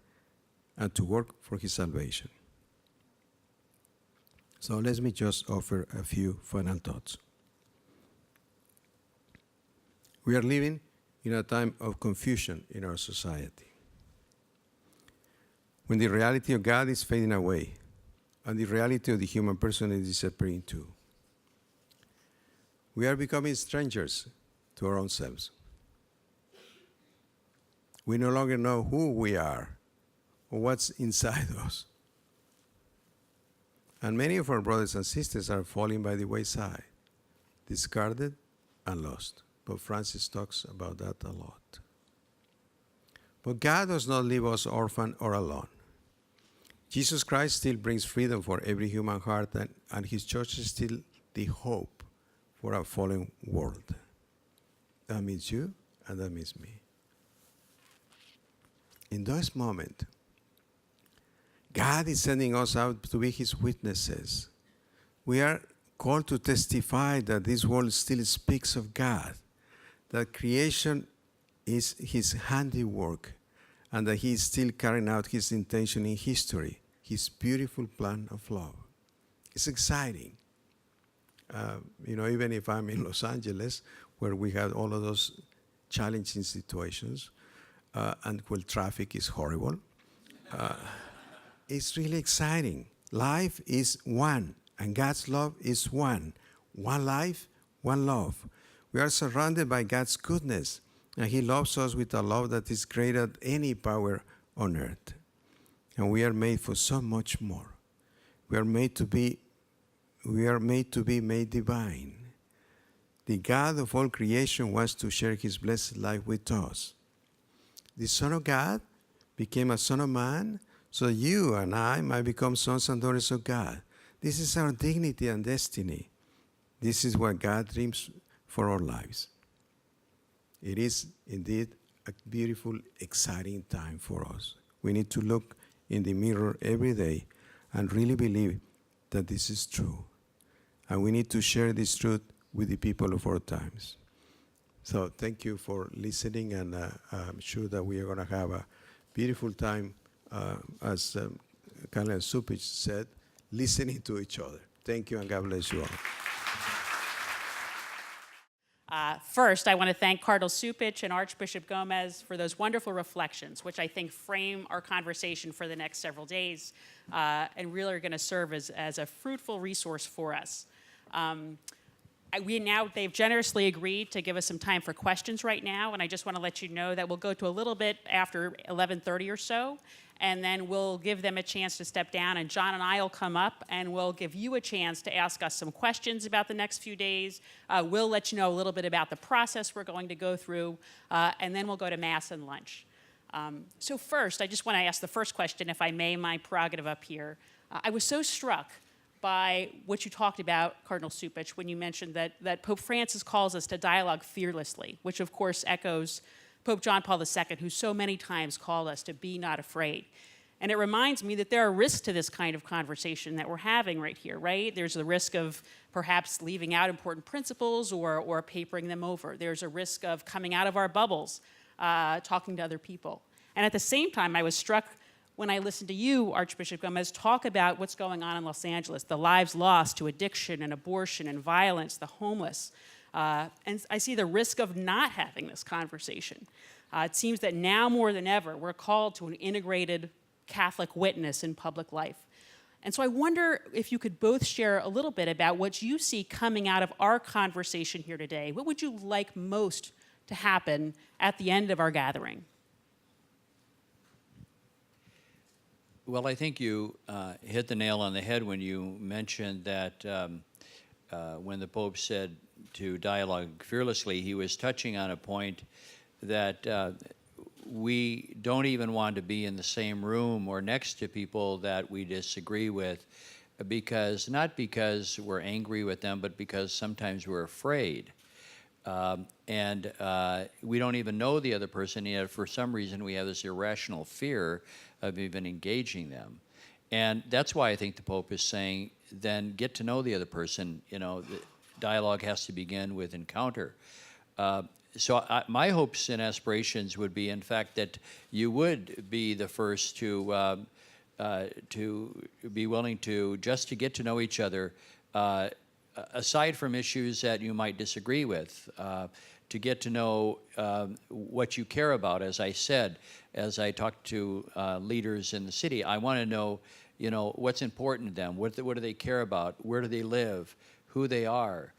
and to work for his salvation. So let me just offer a few final thoughts. We are living in a time of confusion in our society, when the reality of God is fading away and the reality of the human person is disappearing too. We are becoming strangers to our own selves. We no longer know who we are or what's inside us. And many of our brothers and sisters are falling by the wayside, discarded and lost. Pope Francis talks about that a lot. But God does not leave us orphaned or alone. Jesus Christ still brings freedom for every human heart, and his church is still the hope for a fallen world. That means you, and that means me. In those moments, God is sending us out to be his witnesses. We are called to testify that this world still speaks of God, that creation is his handiwork, and that he is still carrying out his intention in history, his beautiful plan of love. It's exciting. Even if I'm in Los Angeles, where we have all of those challenging situations, and where traffic is horrible, it's really exciting. Life is one, and God's love is one. One life, one love. We are surrounded by God's goodness, and he loves us with a love that is greater than any power on earth. And we are made for so much more. We are made to be made divine. The God of all creation wants to share his blessed life with us. The Son of God became a son of man, so you and I might become sons and daughters of God. This is our dignity and destiny. This is what God dreams for our lives. It is indeed a beautiful, exciting time for us. We need to look in the mirror every day and really believe that this is true. And we need to share this truth with the people of our times. So thank you for listening, and I'm sure that we are going to have a beautiful time, as Cardinal Cupich said, listening to each other. Thank you, and God bless you all. First, I want to thank Cardinal Cupich and Archbishop Gomez for those wonderful reflections, which I think frame our conversation for the next several days, and really are going to serve as a fruitful resource for us. They've generously agreed to give us some time for questions right now, and I just want to let you know that we'll go to a little bit after 11:30 or so, and then we'll give them a chance to step down, and John and I will come up, and we'll give you a chance to ask us some questions about the next few days. We'll let you know a little bit about the process we're going to go through, and then we'll go to Mass and lunch. So first, I just want to ask the first question, if I may, my prerogative up here. I was so struck by what you talked about, Cardinal Cupich, when you mentioned that Pope Francis calls us to dialogue fearlessly, which of course echoes Pope John Paul II, who so many times called us to be not afraid. And it reminds me that there are risks to this kind of conversation that we're having right here, right? There's the risk of perhaps leaving out important principles or papering them over. There's a risk of coming out of our bubbles, talking to other people. And at the same time, I was struck when I listened to you, Archbishop Gomez, talk about what's going on in Los Angeles, the lives lost to addiction and abortion and violence, the homeless. And I see the risk of not having this conversation. It seems that now more than ever, we're called to an integrated Catholic witness in public life. And so I wonder if you could both share a little bit about what you see coming out of our conversation here today. What would you like most to happen at the end of our gathering? Well, I think you hit the nail on the head when you mentioned that when the Pope said to dialogue fearlessly, he was touching on a point that we don't even want to be in the same room or next to people that we disagree with, not because we're angry with them, but because sometimes we're afraid. And we don't even know the other person, yet for some reason we have this irrational fear of even engaging them. And that's why I think the Pope is saying, then get to know the other person. dialogue has to begin with encounter. My hopes and aspirations would be, in fact, that you would be the first to be willing to just to get to know each other, aside from issues that you might disagree with, to get to know what you care about. As I said, as I talk to leaders in the city, I want to know, what's important to them, what do they care about, where do they live, who they are.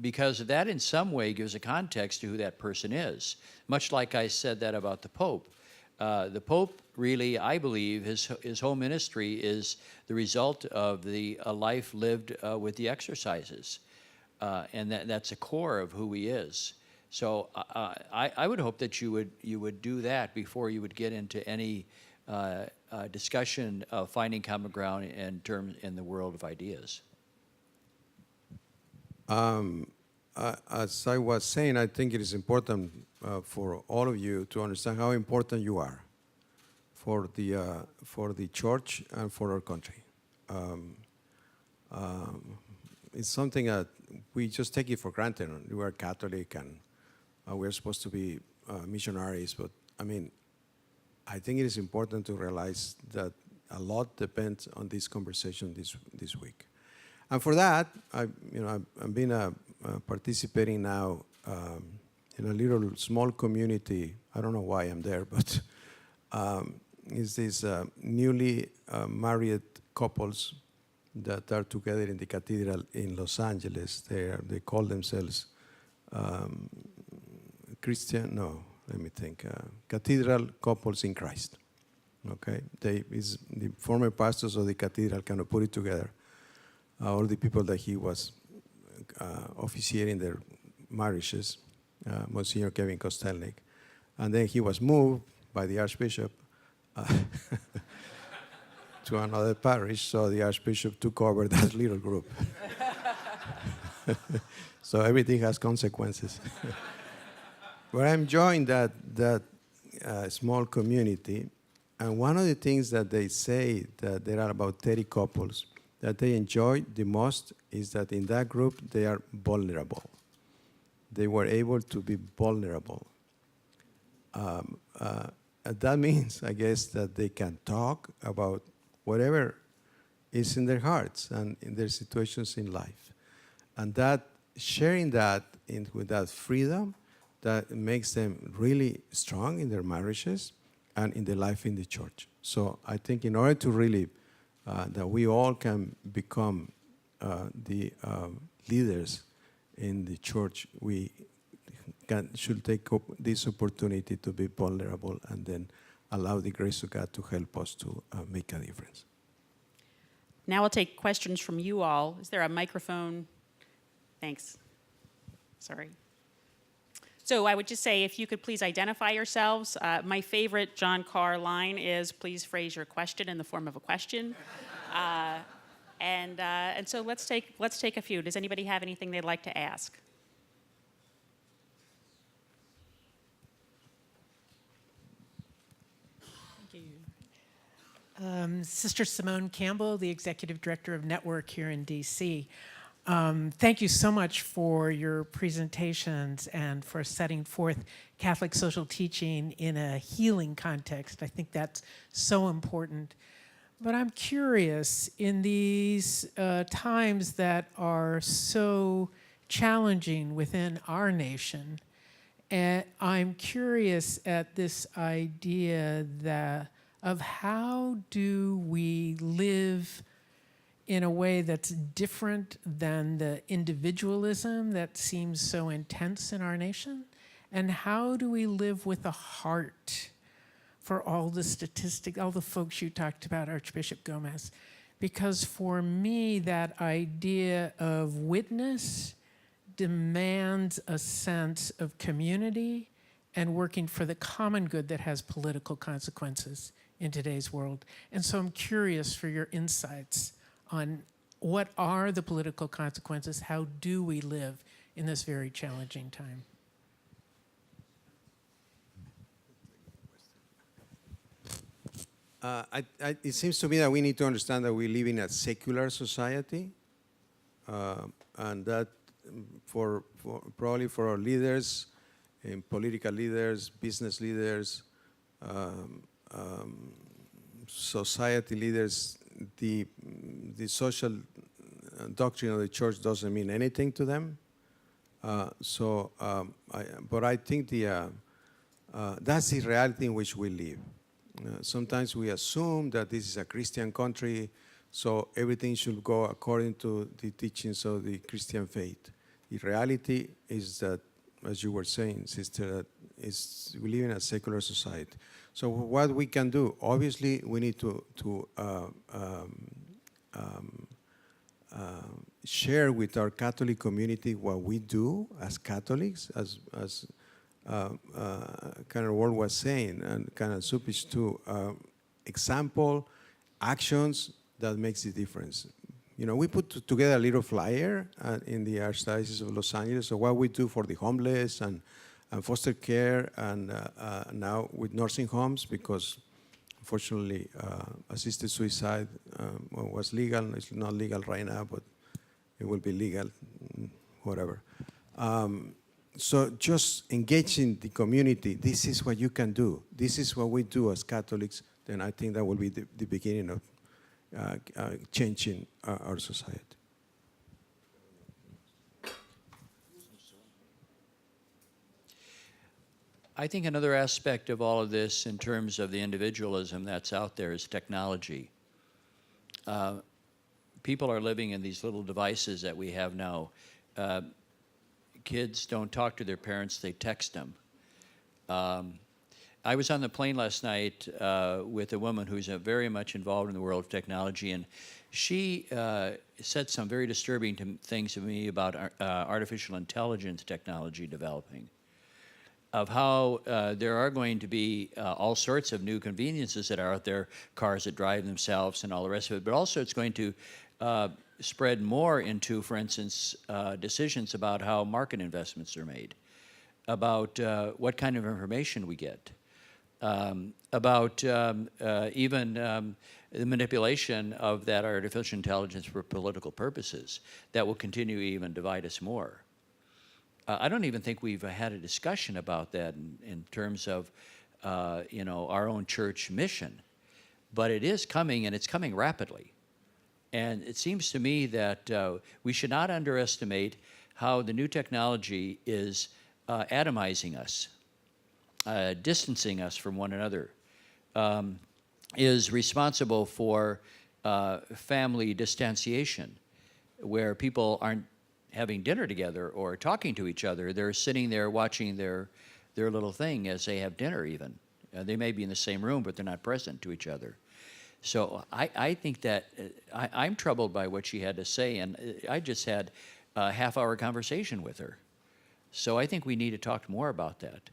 Because that in some way gives a context to who that person is. Much like I said that about the Pope. The Pope really, I believe, his whole ministry is the result of a life lived with the exercises. And that's a core of who he is. So I would hope that you would do that before you would get into any discussion of finding common ground in the world of ideas. As I was saying, I think it is important for all of you to understand how important you are for the church and for our country. It's something that we just take it for granted. We are Catholic and we're supposed to be missionaries, but I think it is important to realize that a lot depends on this conversation this week. And for that, I've been participating now in a little small community. I don't know why I'm there, but it's these newly married couples that are together in the cathedral in Los Angeles. They call themselves Cathedral Couples in Christ. Okay, the former pastors of the cathedral kind of put it together. All the people that he was officiating their marriages, Monsignor Kevin Kostelnik. And then he was moved by the Archbishop to another parish, so the Archbishop took over that little group. So everything has consequences. But I'm enjoying that small community, and one of the things that they say, that there are about 30 couples, that they enjoy the most is that in that group they are vulnerable. They were able to be vulnerable. That means, I guess, that they can talk about whatever is in their hearts and in their situations in life. And that sharing that with that freedom, that makes them really strong in their marriages and in their life in the church. So I think in order to really that we all can become the leaders in the church, we should take up this opportunity to be vulnerable and then allow the grace of God to help us to make a difference. Now we'll take questions from you all. Is there a microphone? Thanks. Sorry. So I would just say, if you could please identify yourselves. My favorite John Carr line is, please phrase your question in the form of a question. And so let's take a few. Does anybody have anything they'd like to ask? Thank you. Sister Simone Campbell, the Executive Director of Network here in DC. Thank you so much for your presentations and for setting forth Catholic social teaching in a healing context. I think that's so important. But I'm curious, in these times that are so challenging within our nation, I'm curious at this idea of how do we live in a way that's different than the individualism that seems so intense in our nation? And how do we live with a heart for all the statistics, all the folks you talked about, Archbishop Gomez? Because for me, that idea of witness demands a sense of community and working for the common good that has political consequences in today's world. And so I'm curious for your insights on what are the political consequences, how do we live in this very challenging time? It seems to me that we need to understand that we live in a secular society, and that for probably for our leaders, and political leaders, business leaders, society leaders, the social doctrine of the church doesn't mean anything to them. But I think that's the reality in which we live. Sometimes we assume that this is a Christian country, so everything should go according to the teachings of the Christian faith. The reality is that, as you were saying, sister, that we live in a secular society. So what we can do, obviously, we need to share with our Catholic community what we do as Catholics, as Cardinal Wuerl was saying, and Cardinal Cupich too. Example, actions that makes the difference. You know, we put together a little flyer in the Archdiocese of Los Angeles of what we do for the homeless and foster care, and now with nursing homes, because unfortunately assisted suicide was legal. It's not legal right now, but it will be legal, whatever. So just engaging the community, this is what you can do. This is what we do as Catholics. Then I think that will be the beginning of changing our society. I think another aspect of all of this in terms of the individualism that's out there is technology. People are living in these little devices that we have now. Kids don't talk to their parents, they text them. I was on the plane last night with a woman who's very much involved in the world of technology, and she said some very disturbing things to me about artificial intelligence technology developing, of how there are going to be all sorts of new conveniences that are out there, cars that drive themselves and all the rest of it, but also it's going to spread more into, for instance, decisions about how market investments are made, about what kind of information we get, about even the manipulation of that artificial intelligence for political purposes that will continue to even divide us more. I don't even think we've had a discussion about that in terms of our own church mission, but it is coming, and it's coming rapidly. And it seems to me that we should not underestimate how the new technology is atomizing us, distancing us from one another, is responsible for family distanciation, where people aren't having dinner together or talking to each other. They're sitting there watching their little thing as they have dinner even. They may be in the same room, but they're not present to each other. So I think that I'm troubled by what she had to say, and I just had a half-hour conversation with her. So I think we need to talk more about that.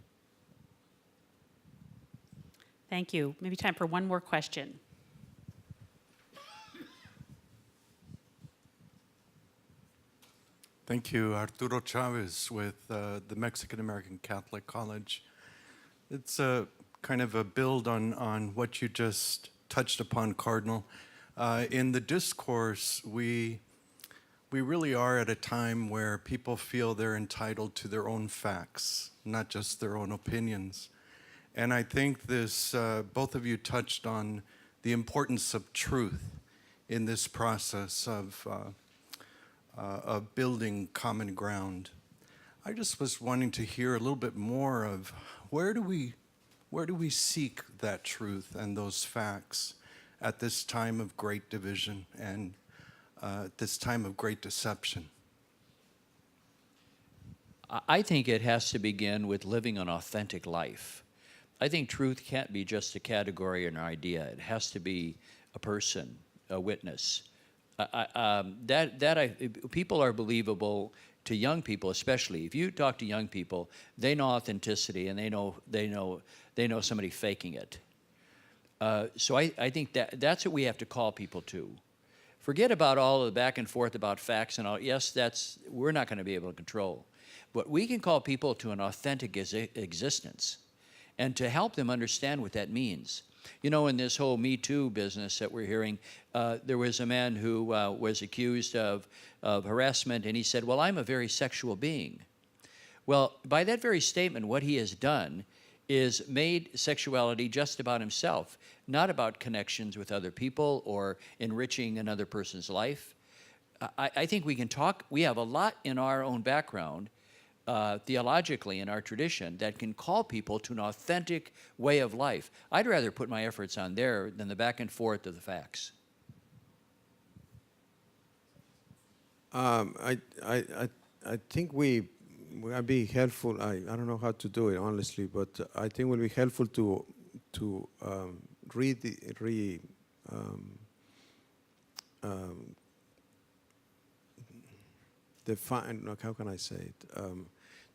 Thank you. Maybe time for one more question. Thank you. Arturo Chavez with the Mexican American Catholic College. It's a kind of a build on what you just touched upon, Cardinal. In the discourse, we really are at a time where people feel they're entitled to their own facts, not just their own opinions. And I think this, both of you touched on the importance of truth in this process of building common ground. I just was wanting to hear a little bit more of where do we seek that truth and those facts at this time of great division and this time of great deception? I think it has to begin with living an authentic life. I think truth can't be just a category or an idea. It has to be a person, a witness. People are believable to young people, especially. If you talk to young people, they know authenticity, and they know somebody faking it. So I think that's what we have to call people to. Forget about all of the back and forth about facts and all. Yes, we're not going to be able to control. But we can call people to an authentic existence and to help them understand what that means. You know, in this whole Me Too business that we're hearing, there was a man who was accused of harassment, and he said, well, I'm a very sexual being. Well, by that very statement, what he has done is made sexuality just about himself, not about connections with other people or enriching another person's life. I think we can talk, we have a lot in our own background, theologically in our tradition, that can call people to an authentic way of life. I'd rather put my efforts on there than the back and forth of the facts. I think I'd be helpful. I don't know how to do it honestly, but I think it will be helpful to define. How can I say it?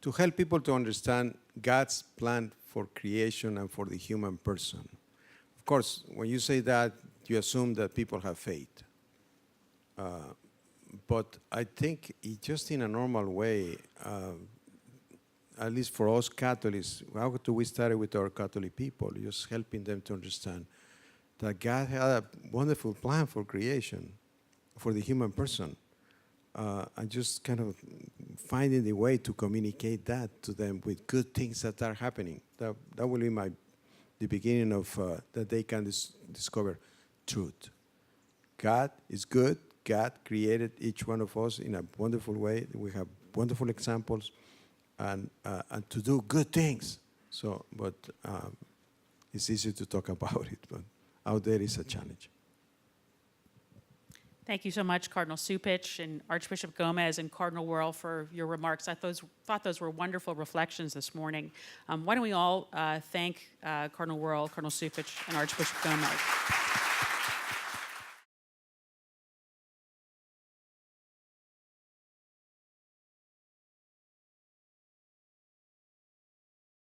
To help people to understand God's plan for creation and for the human person. Of course, when you say that, you assume that people have faith. But I think just in a normal way, at least for us Catholics, how do we start with our Catholic people? Just helping them to understand that God had a wonderful plan for creation, for the human person. And just kind of finding the way to communicate that to them with good things that are happening. That will be the beginning of that they can discover truth. God is good. God created each one of us in a wonderful way. We have wonderful examples, and to do good things. So, but it's easy to talk about it, but out there is a challenge. Thank you so much, Cardinal Cupich and Archbishop Gomez and Cardinal Wuerl, for your remarks. I thought those were wonderful reflections this morning. Why don't we all thank Cardinal Wuerl, Cardinal Cupich, and Archbishop Gomez.